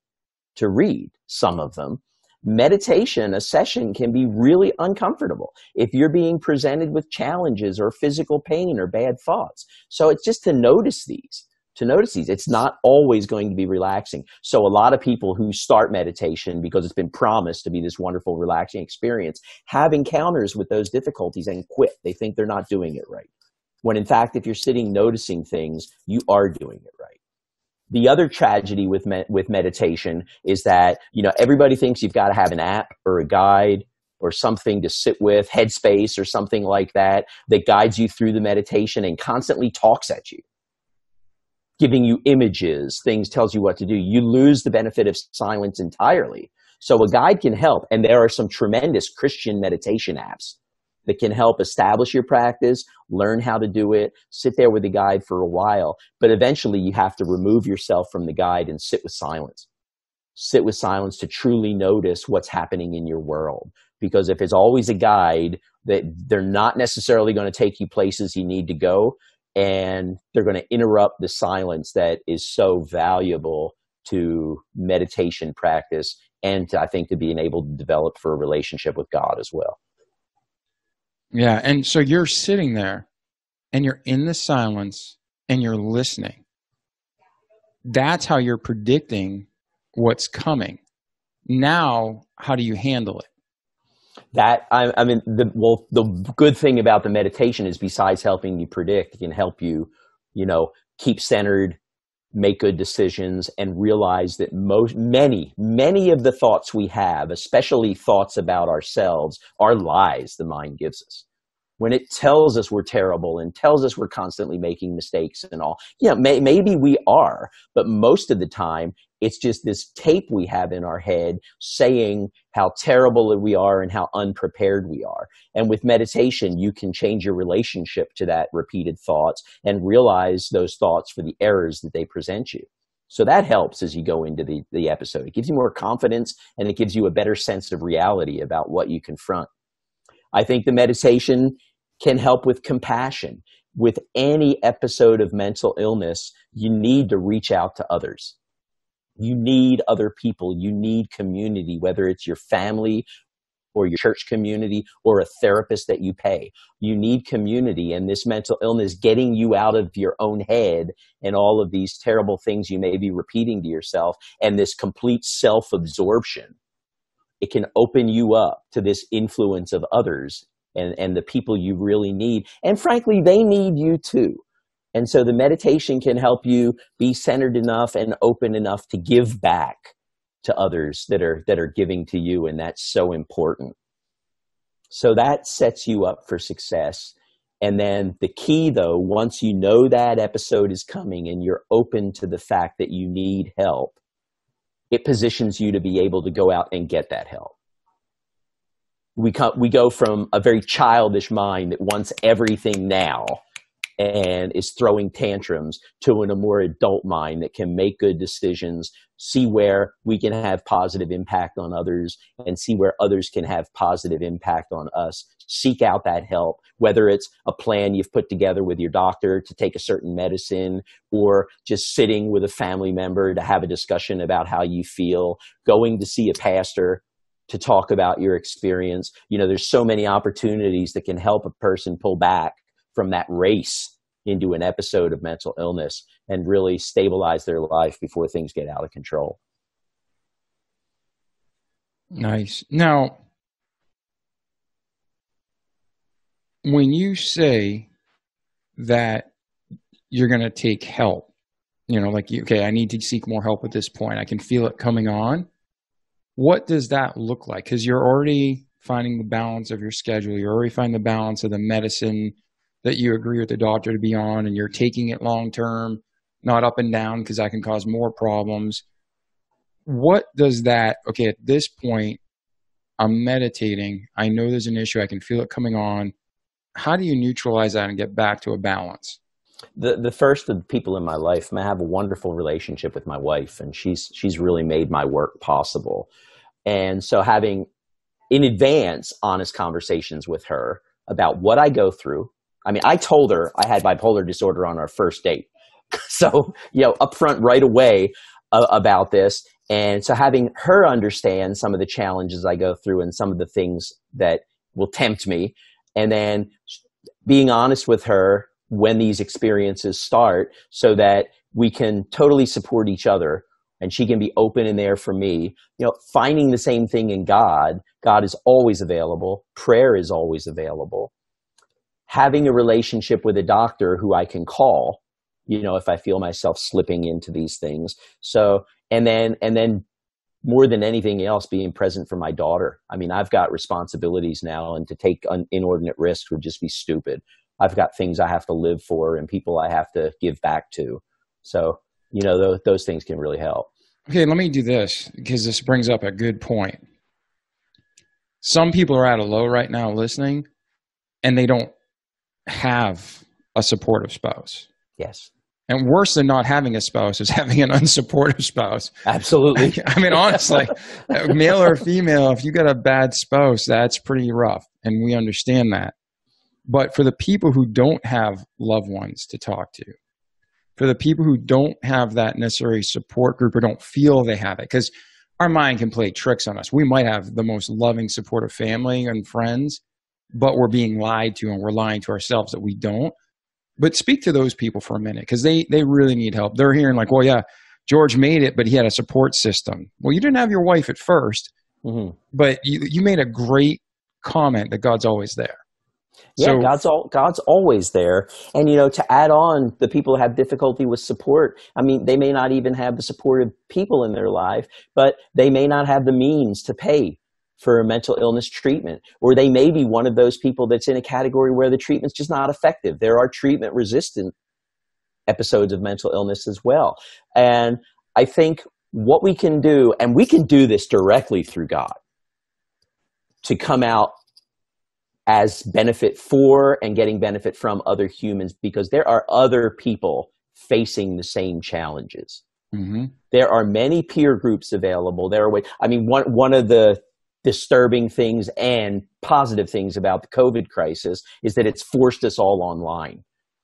to read, some of them, meditation, a session, can be really uncomfortable if you're being presented with challenges or physical pain or bad thoughts. So it's just to notice these. to notice these. It's not always going to be relaxing. So a lot of people who start meditation because it's been promised to be this wonderful, relaxing experience have encounters with those difficulties and quit. They think they're not doing it right. When in fact, if you're sitting noticing things, you are doing it right. The other tragedy with meditation is that, everybody thinks you've got to have an app or a guide or something to sit with, Headspace or something like that guides you through the meditation and constantly talks at you, giving you images, things, tells you what to do. You lose the benefit of silence entirely. So a guide can help, and there are some tremendous Christian meditation apps that can help establish your practice, learn how to do it, sit there with the guide for a while. But eventually you have to remove yourself from the guide and sit with silence. Sit with silence to truly notice what's happening in your world. Because if it's always a guide, that they're not necessarily going to take you places you need to go, and they're going to interrupt the silence that is so valuable to meditation practice and I think to being able to develop for a relationship with God as well. Yeah, and so you're sitting there and you're in the silence and you're listening. That's how you're predicting what's coming. Now, how do you handle it? The good thing about the meditation is besides helping you predict, it can help you, keep centered, make good decisions, and realize that many of the thoughts we have, especially thoughts about ourselves, are lies the mind gives us. When it tells us we're terrible and tells us we're constantly making mistakes and all, maybe we are, but most of the time it's just this tape we have in our head saying how terrible we are and how unprepared we are. And with meditation, you can change your relationship to that repeated thoughts and realize those thoughts for the errors that they present you. So that helps as you go into the episode. It gives you more confidence and it gives you a better sense of reality about what you confront. I think the meditation can help with compassion. With any episode of mental illness, you need to reach out to others. You need other people. You need community, whether it's your family or your church community or a therapist that you pay. You need community, and this mental illness getting you out of your own head and all of these terrible things you may be repeating to yourself and this complete self-absorption. It can open you up to this influence of others and the people you really need. And frankly, they need you too. And so the meditation can help you be centered enough and open enough to give back to others that are giving to you. And that's so important. So that sets you up for success. And then the key though, once you know that episode is coming and you're open to the fact that you need help, it positions you to be able to go out and get that help. We go from a very childish mind that wants everything now and is throwing tantrums to a more adult mind that can make good decisions, see where we can have positive impact on others and see where others can have positive impact on us. Seek out that help, whether it's a plan you've put together with your doctor to take a certain medicine or just sitting with a family member to have a discussion about how you feel, going to see a pastor to talk about your experience. There's so many opportunities that can help a person pull back from that race into an episode of mental illness and really stabilize their life before things get out of control. Nice. Now, when you say that you're going to take help, I need to seek more help at this point. I can feel it coming on. What does that look like? Because you're already finding the balance of your schedule. You're already finding the balance of the medicine that you agree with the doctor to be on, and you're taking it long term, not up and down, because that can cause more problems. What does that, at this point, I'm meditating. I know there's an issue. I can feel it coming on. How do you neutralize that and get back to a balance? The first of the people in my life, I have a wonderful relationship with my wife, and she's really made my work possible. And so having, in advance, honest conversations with her about what I go through. I told her I had bipolar disorder on our first date. So, upfront right away about this. And so having her understand some of the challenges I go through and some of the things that will tempt me, and then being honest with her when these experiences start so that we can totally support each other, and she can be open and there for me. Finding the same thing in God. God is always available. Prayer is always available. Having a relationship with a doctor who I can call, if I feel myself slipping into these things. So, and then more than anything else, being present for my daughter. I mean, I've got responsibilities now, and to take inordinate risks would just be stupid. I've got things I have to live for and people I have to give back to. So, those things can really help. Okay, let me do this, because this brings up a good point. Some people are at a low right now listening, and they don't have a supportive spouse. Yes. And worse than not having a spouse is having an unsupportive spouse. Absolutely. I mean, honestly, male or female, if you got a bad spouse, that's pretty rough. And we understand that. But for the people who don't have loved ones to talk to, for the people who don't have that necessary support group or don't feel they have it, because our mind can play tricks on us. We might have the most loving, supportive family and friends, but we're being lied to, and we're lying to ourselves that we don't. But speak to those people for a minute, because they really need help. They're hearing like, well, yeah, George made it, but he had a support system. Well, you didn't have your wife at first, but you made a great comment that God's always there. Yeah, God's always there. And, to add on, the people who have difficulty with support, I mean, they may not even have the supportive people in their life, but they may not have the means to pay for a mental illness treatment, or they may be one of those people that's in a category where the treatment's just not effective. There are treatment-resistant episodes of mental illness as well. And I think what we can do, and we can do this directly through God, to come out as benefit for and getting benefit from other humans, because there are other people facing the same challenges. Mm-hmm. There are many peer groups available. One of the disturbing things and positive things about the COVID crisis is that it's forced us all online.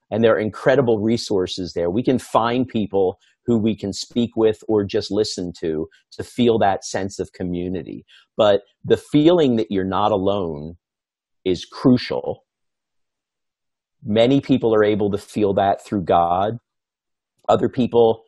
And there are incredible resources there. We can find people who we can speak with or just listen to feel that sense of community. But the feeling that you're not alone is crucial. Many people are able to feel that through God. Other people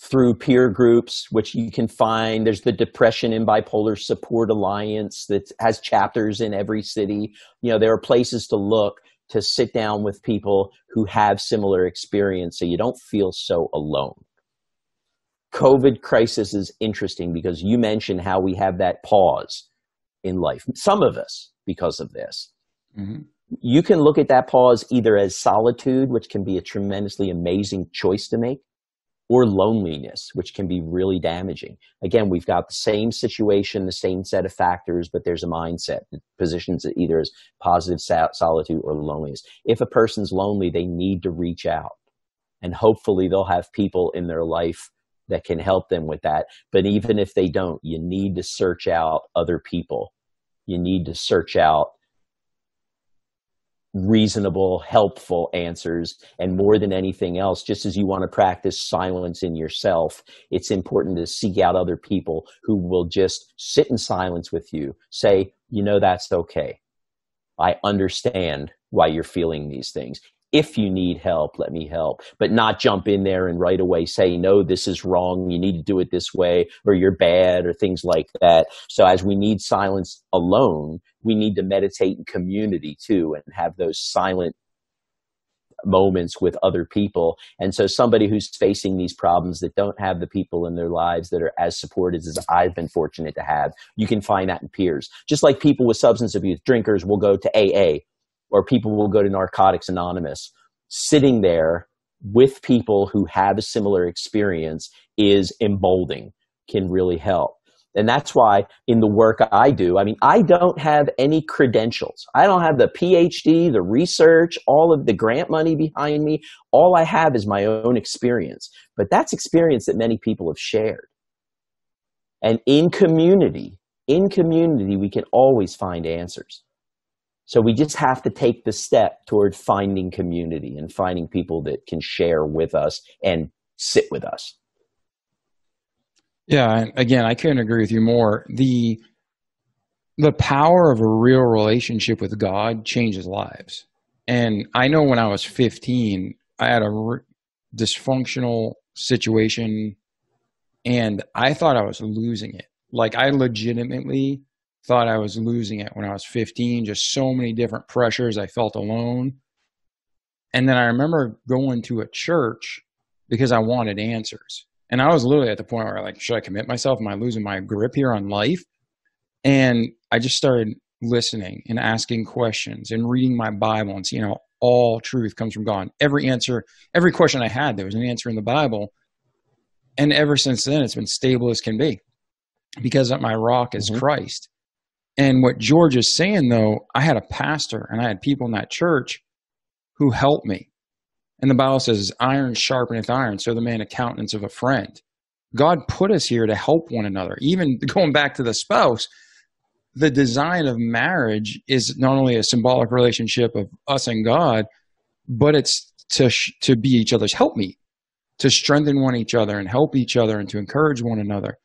through peer groups, which you can find. There's the Depression and Bipolar Support Alliance that has chapters in every city. There are places to look to sit down with people who have similar experience so you don't feel so alone. COVID crisis is interesting because you mentioned how we have that pause in life. Some of us, because of this. Mm-hmm. You can look at that pause either as solitude, which can be a tremendously amazing choice to make, or loneliness, which can be really damaging. Again, we've got the same situation, the same set of factors, but there's a mindset that positions it either as positive solitude or loneliness. If a person's lonely, they need to reach out. And hopefully they'll have people in their life that can help them with that. But even if they don't, you need to search out other people. You need to search out reasonable, helpful answers. And more than anything else, just as you want to practice silence in yourself, it's important to seek out other people who will just sit in silence with you. Say, that's okay. I understand why you're feeling these things. If you need help, let me help, but not jump in there and right away say, no, this is wrong. You need to do it this way, or you're bad, or things like that. So as we need silence alone, we need to meditate in community too, and have those silent moments with other people. And so somebody who's facing these problems that don't have the people in their lives that are as supportive as I've been fortunate to have, you can find that in peers. Just like people with substance abuse, drinkers will go to AA, or people will go to Narcotics Anonymous. Sitting there with people who have a similar experience is emboldening, can really help. And that's why in the work I do, I don't have any credentials. I don't have the PhD, the research, all of the grant money behind me. All I have is my own experience. But that's experience that many people have shared. And in community, we can always find answers. So we just have to take the step toward finding community and finding people that can share with us and sit with us. Yeah, and again, I couldn't agree with you more. The power of a real relationship with God changes lives. And I know when I was 15, I had dysfunctional situation, and I thought I was losing it. Like, I legitimately thought I was losing it when I was 15, just so many different pressures. I felt alone. And then I remember going to a church because I wanted answers. And I was literally at the point where, like, should I commit myself? Am I losing my grip here on life? And I just started listening and asking questions and reading my Bible and seeing how all truth comes from God. Every answer, every question I had, there was an answer in the Bible. And ever since then, it's been stable as can be, because my rock is Christ. And what George is saying, though, I had a pastor and I had people in that church who helped me. And the Bible says, iron sharpeneth iron, so the man a countenance of a friend. God put us here to help one another. Even going back to the spouse, the design of marriage is not only a symbolic relationship of us and God, but it's to be each other's helpmeet, to strengthen one each other and help each other and to encourage one another,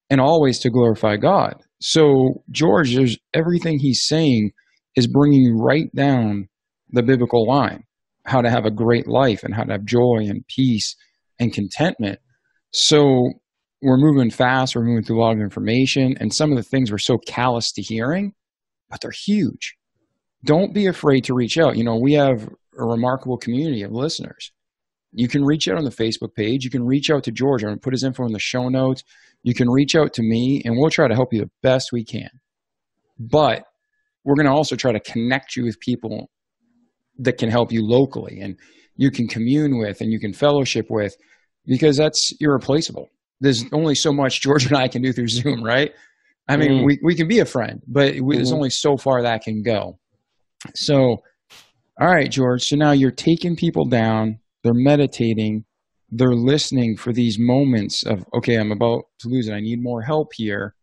and always to glorify God. So George, there's everything he's saying is bringing you right down the biblical line, how to have a great life and how to have joy and peace and contentment. So we're moving fast. We're moving through a lot of information, and some of the things we're so callous to hearing, but they're huge. Don't be afraid to reach out. You know, we have a remarkable community of listeners. You can reach out on the Facebook page. You can reach out to George. I'm going to put his info in the show notes. You can reach out to me, and we'll try to help you the best we can. But we're going to also try to connect you with people that can help you locally and you can commune with and you can fellowship with, because that's irreplaceable. There's only so much George and I can do through Zoom, right? I mean, we can be a friend, but there's only so far that can go. So, all right, George. So now you're taking people down. They're meditating. They're listening for these moments of, okay, I'm about to lose it. I need more help here.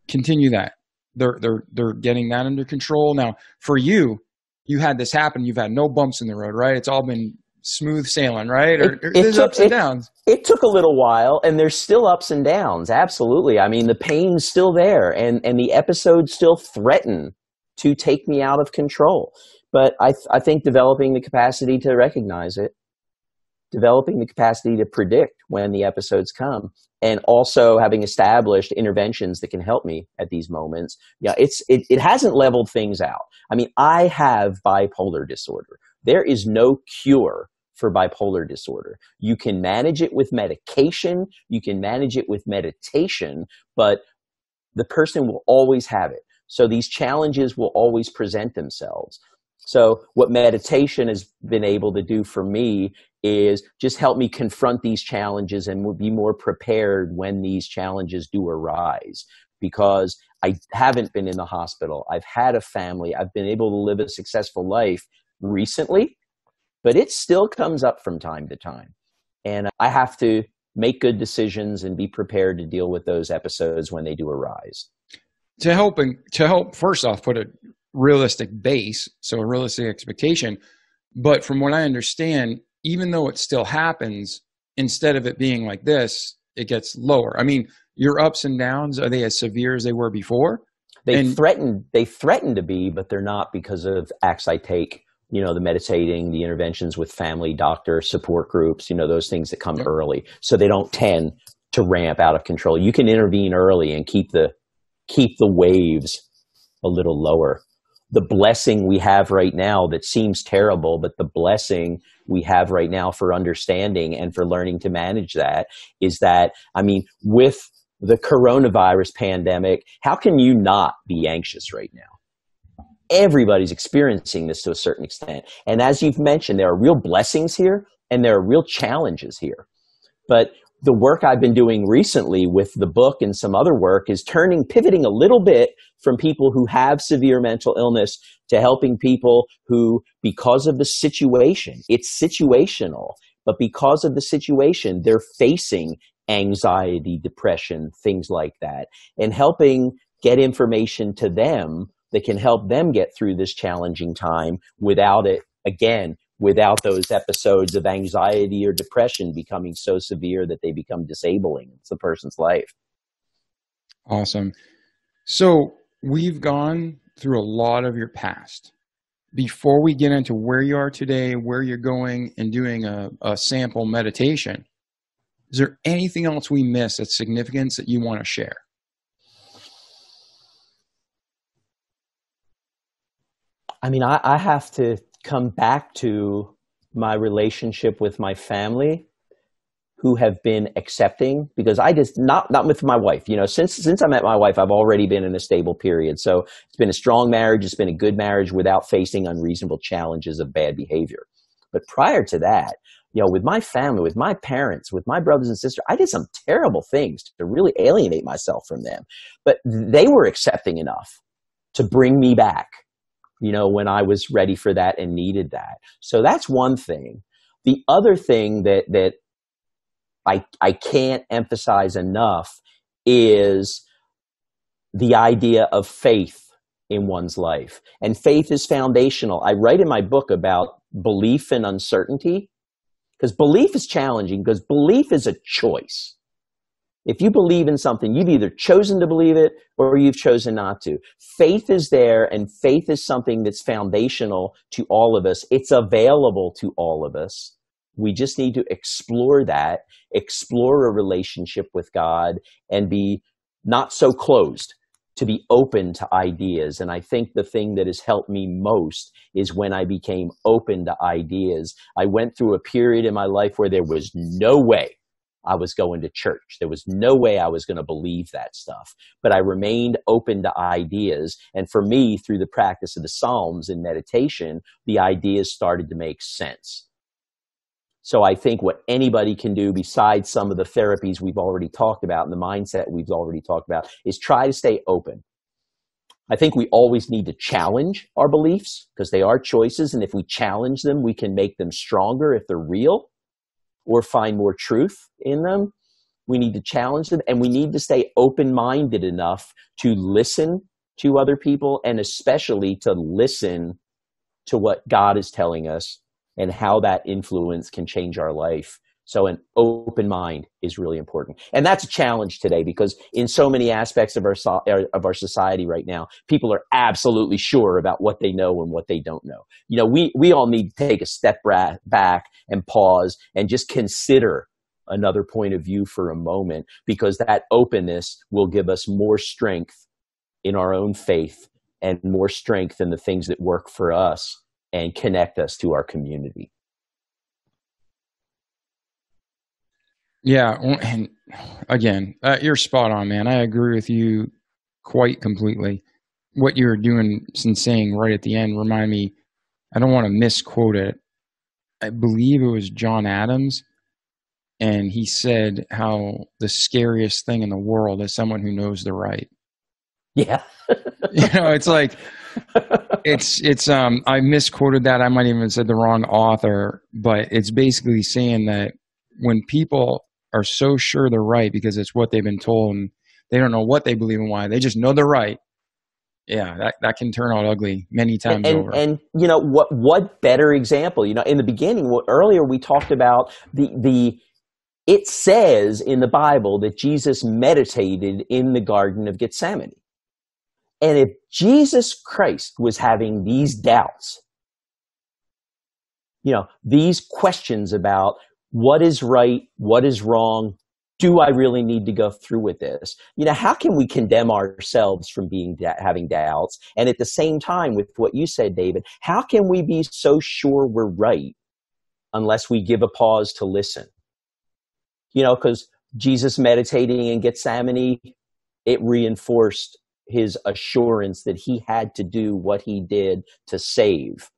Continue that. They're getting that under control. Now, for you, you had this happen. You've had no bumps in the road, right? It's all been smooth sailing, right? Or there's ups and downs. It took a little while, and there's still ups and downs. Absolutely. I mean, the pain's still there, and the episodes still threaten to take me out of control. But I think developing the capacity to recognize it, developing the capacity to predict when the episodes come, and also having established interventions that can help me at these moments. Yeah, it hasn't leveled things out. I mean, I have bipolar disorder. There is no cure for bipolar disorder. You can manage it with medication, you can manage it with meditation, but the person will always have it. So these challenges will always present themselves. So what meditation has been able to do for me is just help me confront these challenges and be more prepared when these challenges do arise, because I haven't been in the hospital. I've had a family. I've been able to live a successful life recently, but it still comes up from time to time. And I have to make good decisions and be prepared to deal with those episodes when they do arise. To help, first off, put a realistic base, so a realistic expectation. But from what I understand, even though it still happens, instead of it being like this, it gets lower. I mean, your ups and downs, are they as severe as they were before? They threaten to be, but they're not, because of acts I take, the meditating, the interventions with family, doctor, support groups, those things that come early. So they don't tend to ramp out of control. You can intervene early and keep the waves a little lower. The blessing we have right now that seems terrible, but the blessing we have right now for understanding and for learning to manage that is that, I mean, with the coronavirus pandemic, how can you not be anxious right now? Everybody's experiencing this to a certain extent. And as you've mentioned, there are real blessings here and there are real challenges here. But the work I've been doing recently with the book and some other work is pivoting a little bit from people who have severe mental illness to helping people who, because of the situation, it's situational, but because of the situation, they're facing anxiety, depression, things like that, and helping get information to them that can help them get through this challenging time without those episodes of anxiety or depression becoming so severe that they become disabling. It's the person's life. Awesome. So we've gone through a lot of your past. before we get into where you are today, where you're going, and doing a sample meditation, is there anything else we missed that's significance that you want to share? I mean, I have to come back to my relationship with my family, who have been accepting, because I just, not with my wife, you know, since I met my wife, I've already been in a stable period. So it's been a strong marriage. It's been a good marriage without facing unreasonable challenges of bad behavior. But prior to that, you know, with my family, with my parents, with my brothers and sisters, I did some terrible things to really alienate myself from them. But they were accepting enough to bring me back, you know, when I was ready for that and needed that. So that's one thing. The other thing that I can't emphasize enough is the idea of faith in one's life. And faith is foundational. I write in my book about belief and uncertainty, because belief is challenging, because belief is a choice. If you believe in something, you've either chosen to believe it or you've chosen not to. Faith is there, and faith is something that's foundational to all of us. It's available to all of us. We just need to explore that, explore a relationship with God, and be not so closed, to be open to ideas. And I think the thing that has helped me most is when I became open to ideas. I went through a period in my life where there was no way I was going to church. There was no way I was going to believe that stuff. But I remained open to ideas. And for me, through the practice of the Psalms and meditation, the ideas started to make sense. So I think what anybody can do, besides some of the therapies we've already talked about and the mindset we've already talked about, is try to stay open. I think we always need to challenge our beliefs, because they are choices. And if we challenge them, we can make them stronger if they're real, or find more truth in them. We need to challenge them, and we need to stay open-minded enough to listen to other people, and especially to listen to what God is telling us and how that influence can change our life. So an open mind is really important. And that's a challenge today, because in so many aspects of our society right now, people are absolutely sure about what they know and what they don't know. You know, we all need to take a step back and pause and just consider another point of view for a moment, because that openness will give us more strength in our own faith and more strength in the things that work for us and connect us to our community. Yeah, and again, you're spot on, man. I agree with you quite completely. What you're doing and saying right at the end remind me, I don't want to misquote it. I believe it was John Adams, and he said how the scariest thing in the world is someone who knows the right. Yeah. You know, it's like, I misquoted that. I might even have said the wrong author, but it's basically saying that when people are so sure they're right because it's what they've been told and they don't know what they believe and why, they just know they're right. Yeah, that can turn out ugly many times over. And you know, what better example? You know, in the beginning, earlier we talked about it says in the Bible that Jesus meditated in the Garden of Gethsemane. And if Jesus Christ was having these doubts, you know, these questions about what is right, what is wrong, do I really need to go through with this? You know, how can we condemn ourselves from having doubts? And at the same time, with what you said, David, how can we be so sure we're right unless we give a pause to listen? You know, because Jesus meditating in Gethsemane, it reinforced his assurance that he had to do what he did to save.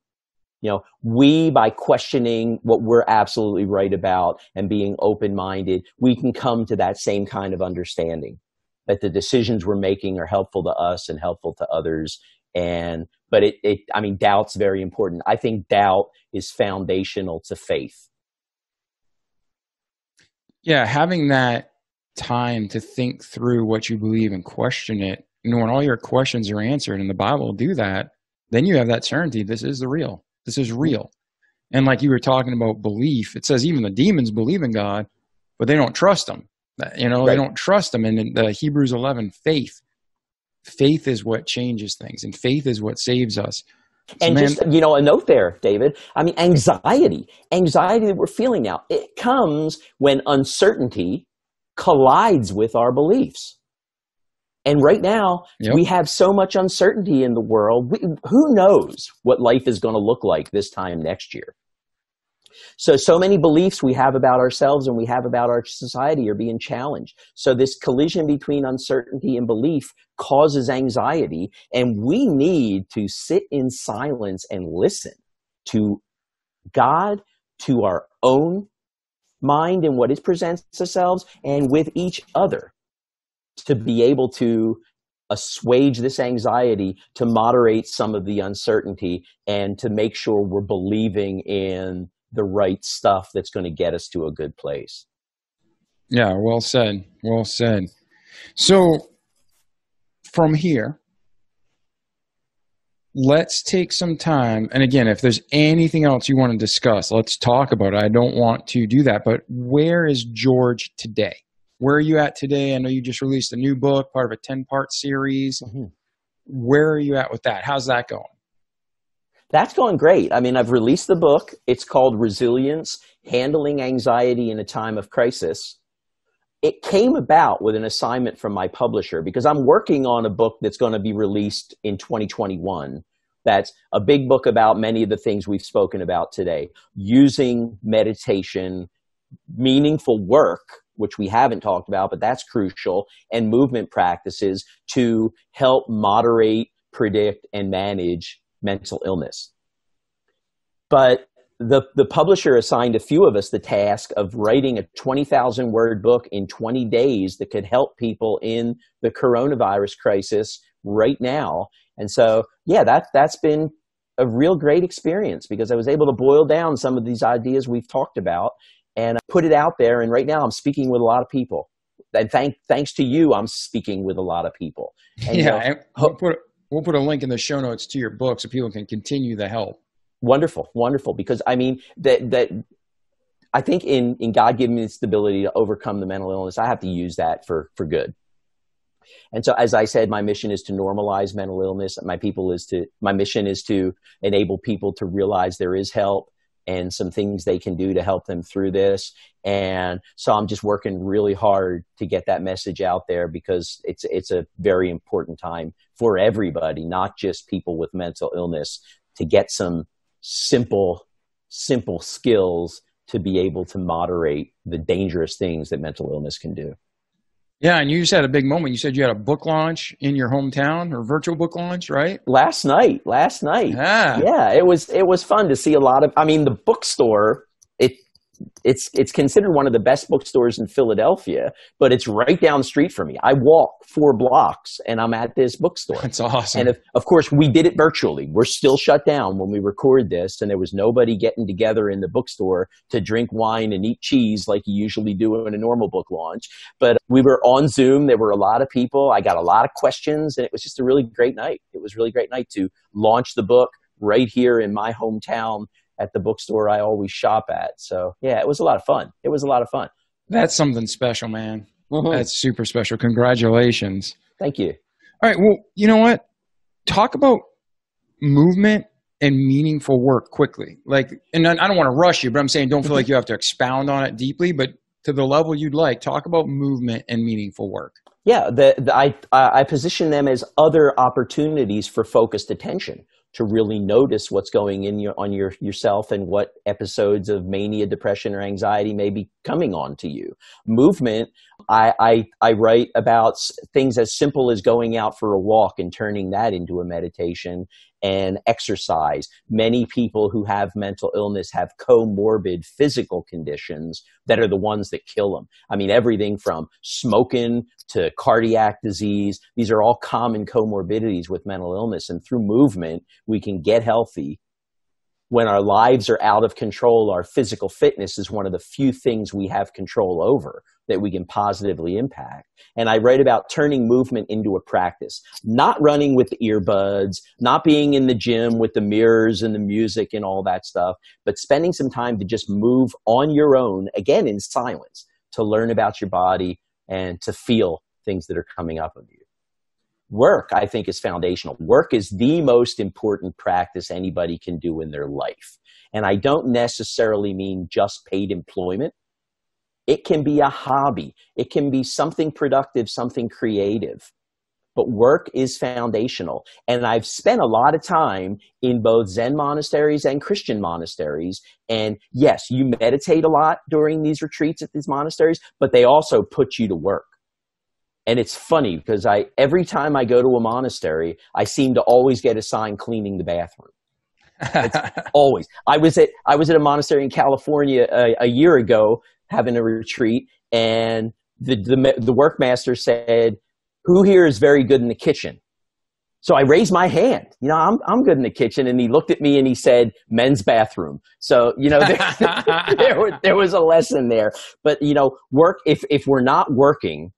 You know, we, by questioning what we're absolutely right about and being open-minded, we can come to that same kind of understanding that the decisions we're making are helpful to us and helpful to others. But I mean, doubt's very important. I think doubt is foundational to faith. Yeah, having that time to think through what you believe and question it, you know, when all your questions are answered and the Bible will do that, then you have that certainty. This is the real. This is real. And like you were talking about belief, it says even the demons believe in God, but they don't trust him. You know, right. They don't trust him. And in the Hebrews 11, faith is what changes things, and faith is what saves us. So, And man, just, a note there, David. I mean, anxiety that we're feeling now, it comes when uncertainty collides with our beliefs. And right now, yep. we have so much uncertainty in the world. Who knows what life is going to look like this time next year? So many beliefs we have about ourselves and we have about our society are being challenged. So this collision between uncertainty and belief causes anxiety, and we need to sit in silence and listen to God, to our own mind and what it presents ourselves, and with each other to be able to assuage this anxiety, to moderate some of the uncertainty, and to make sure we're believing in the right stuff that's going to get us to a good place. Yeah, well said. Well said. So from here, let's take some time. And again, if there's anything else you want to discuss, let's talk about it. I don't want to do that. But where is George today? Where are you at today? I know you just released a new book, part of a 10-part series. Mm-hmm. Where are you at with that? How's that going? That's going great. I mean, I've released the book. It's called Resilience, Handling Anxiety in a Time of Crisis. It came about with an assignment from my publisher because I'm working on a book that's going to be released in 2021. That's a big book about many of the things we've spoken about today, using meditation, meaningful work, which we haven't talked about, but that's crucial, and movement practices to help moderate, predict, and manage mental illness. But the publisher assigned a few of us the task of writing a 20,000 word book in 20 days that could help people in the coronavirus crisis right now. And so, yeah, that's been a real great experience because I was able to boil down some of these ideas we've talked about and put it out there. And right now I'm speaking with a lot of people. And thanks to you, I'm speaking with a lot of people. And, yeah, we'll put a link in the show notes to your book so people can continue the help. Wonderful, wonderful. Because I mean, that I think in God giving me this ability to overcome the mental illness, I have to use that for good. And so, as I said, my mission is to normalize mental illness. My mission is to enable people to realize there is help and some things they can do to help them through this. And so I'm just working really hard to get that message out there because it's a very important time for everybody, not just people with mental illness, to get some simple skills to be able to moderate the dangerous things that mental illness can do. Yeah, and you just had a big moment. You said you had a book launch in your hometown, or virtual book launch, right? Last night. Yeah, it was fun to see a lot of, I mean, the bookstore, it's considered one of the best bookstores in Philadelphia, but it's right down the street from me. I walk 4 blocks and I'm at this bookstore. That's awesome. And of course, we did it virtually. We're still shut down when we record this, and there was nobody getting together in the bookstore to drink wine and eat cheese like you usually do in a normal book launch. But we were on Zoom. There were a lot of people. I got a lot of questions, and it was just a really great night. It was a really great night to launch the book right here in my hometown at the bookstore I always shop at. So yeah, it was a lot of fun. That's something special, man. Mm-hmm. That's super special. Congratulations. Thank you. All right. Well, you know what? Talk about movement and meaningful work quickly. And I don't want to rush you, but I'm saying don't feel like you have to expound on it deeply, but to the level you'd like, talk about movement and meaningful work. Yeah. I position them as other opportunities for focused attention, to really notice what's going on yourself and what episodes of mania, depression, or anxiety may be coming on to you. Movement, I write about things as simple as going out for a walk and turning that into a meditation, and exercise. Many people who have mental illness have comorbid physical conditions that are the ones that kill them. I mean, everything from smoking to cardiac disease. These are all common comorbidities with mental illness. And through movement, we can get healthy. When our lives are out of control, our physical fitness is one of the few things we have control over that we can positively impact. And I write about turning movement into a practice, not running with the earbuds, not being in the gym with the mirrors and the music and all that stuff, but spending some time to just move on your own, again, in silence, to learn about your body and to feel things that are coming up of you. work, I think, is foundational. Work is the most important practice anybody can do in their life. And I don't necessarily mean just paid employment. It can be a hobby. It can be something productive, something creative. But work is foundational. And I've spent a lot of time in both Zen monasteries and Christian monasteries. And yes, you meditate a lot during these retreats at these monasteries, but they also put you to work. And it's funny because every time I go to a monastery, I seem to always get assigned cleaning the bathroom. It's always. I was at a monastery in California a year ago having a retreat, and the workmaster said, "Who here is very good in the kitchen?" So I raised my hand. I'm good in the kitchen. And he looked at me and he said, "Men's bathroom." So, there was a lesson there. But, work, if we're not working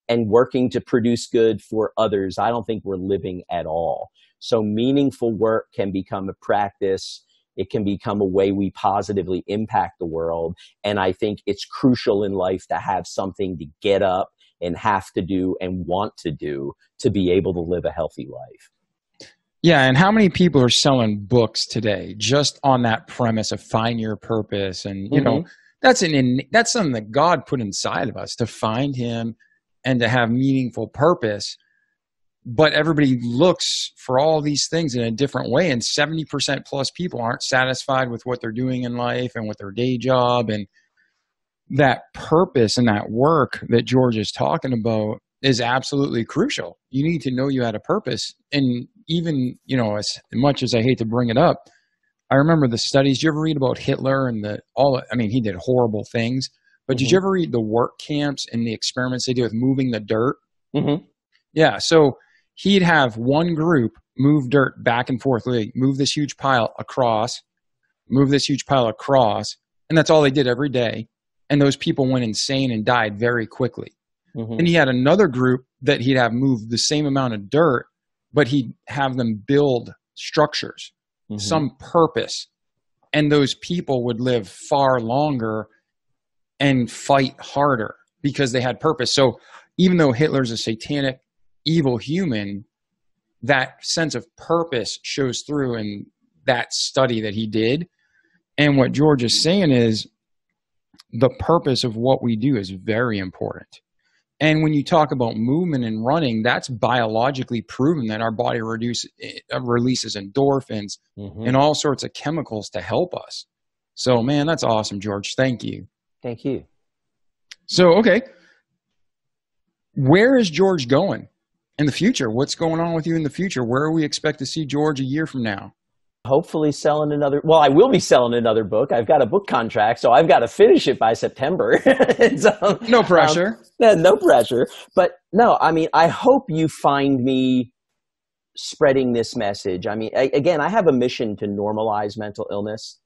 and working to produce good for others, I don't think we're living at all. So meaningful work can become a practice. It can become a way we positively impact the world. And I think it's crucial in life to have something to get up and have to do and want to do to be able to live a healthy life. Yeah, and how many people are selling books today just on that premise of find your purpose? And, that's something that God put inside of us, to find him and to have meaningful purpose. But everybody looks for all these things in a different way. And 70% plus people aren't satisfied with what they're doing in life and with their day job. And that purpose and that work that George is talking about is absolutely crucial. You need to know you had a purpose. And even, as much as I hate to bring it up, I remember the studies. Did you ever read about Hitler and he did horrible things, but did you ever read the work camps and the experiments they did with moving the dirt? Mm-hmm. Yeah. So he'd have one group move dirt back and forth, like move this huge pile across, and that's all they did every day. And those people went insane and died very quickly. Mm-hmm. And he had another group that he'd have move the same amount of dirt, but he'd have them build structures, some purpose. And those people would live far longer and fight harder because they had purpose. So even though Hitler's a satanic, evil human, that sense of purpose shows through in that study that he did. And what George is saying is the purpose of what we do is very important. And when you talk about movement and running, that's biologically proven that our body releases endorphins and all sorts of chemicals to help us. So, man, that's awesome, George. Thank you. Thank you. So, okay. Where is George going in the future? What's going on with you in the future? Where do we expect to see George a year from now? Hopefully I will be selling another book. I've got a book contract, so I've got to finish it by September. So, no pressure. No pressure. But no, I hope you find me spreading this message. Again, I have a mission to normalize mental illness.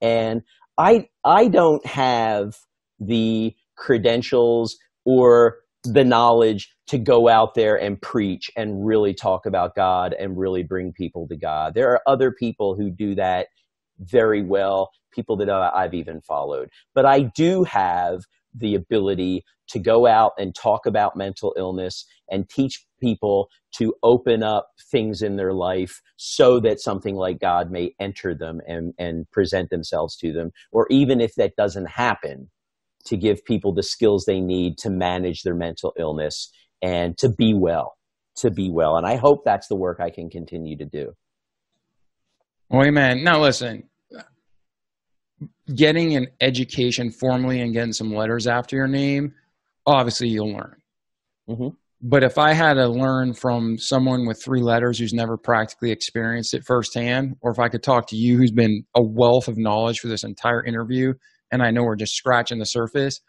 And I don't have the credentials or the knowledge to go out there and preach and really talk about God and really bring people to God. There are other people who do that very well, people that I've even followed. But I do have the ability to go out and talk about mental illness and teach people to open up things in their life so that something like God may enter them and present themselves to them. Or even if that doesn't happen, to give people the skills they need to manage their mental illness and to be well. And I hope that's the work I can continue to do. Well, amen. Now listen, getting an education formally and getting some letters after your name, obviously you'll learn. Mm-hmm. But if I had to learn from someone with 3 letters who's never practically experienced it firsthand, or if I could talk to you who's been a wealth of knowledge for this entire interview, and I know we're just scratching the surface,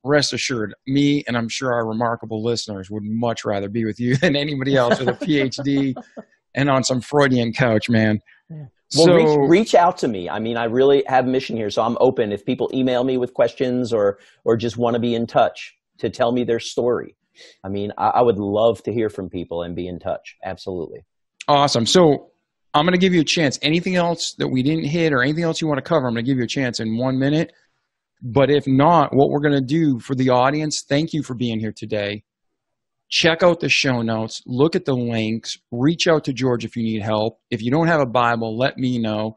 rest assured, me and I'm sure our remarkable listeners would much rather be with you than anybody else with a PhD and on some Freudian couch, man. Well, so, reach out to me. I really have a mission here, so I'm open. If people email me with questions or just want to be in touch to tell me their story, I would love to hear from people and be in touch. Absolutely. Awesome. So I'm going to give you a chance. Anything else that we didn't hit or anything else you want to cover, I'm going to give you a chance in 1 minute. But if not, what we're going to do for the audience, thank you for being here today. check out the show notes, look at the links, reach out to George if you need help. If you don't have a Bible, let me know,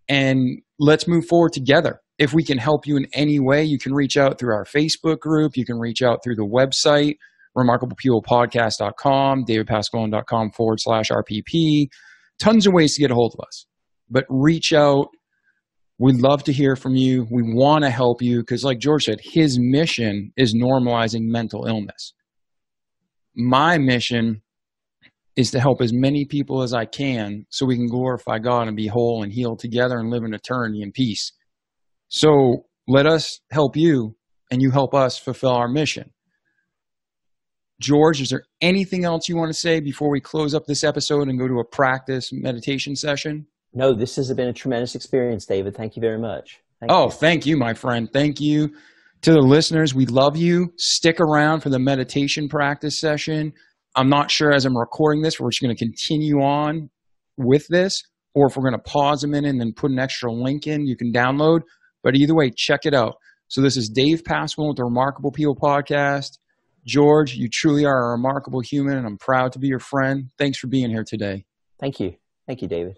and let's move forward together. If we can help you in any way, you can reach out through our Facebook group. You can reach out through the website, remarkablepeoplepodcast.com, davidpasquale.com/RPP. Tons of ways to get a hold of us. But reach out. We'd love to hear from you. We want to help you because, like George said, his mission is normalizing mental illness. My mission is to help as many people as I can so we can glorify God and be whole and healed together and live in eternity in peace. So let us help you and you help us fulfill our mission. George, is there anything else you want to say before we close up this episode and go to a practice meditation session? No, this has been a tremendous experience, David. Thank you very much. Thank you, my friend. Thank you to the listeners. We love you. Stick around for the meditation practice session. I'm not sure as I'm recording this, we're just going to continue on with this, or if we're going to pause a minute and then put an extra link in you can download. But either way, check it out. So this is Dave Pasquale with the Remarkable People Podcast. George, you truly are a remarkable human, and I'm proud to be your friend. Thanks for being here today. Thank you. Thank you, David.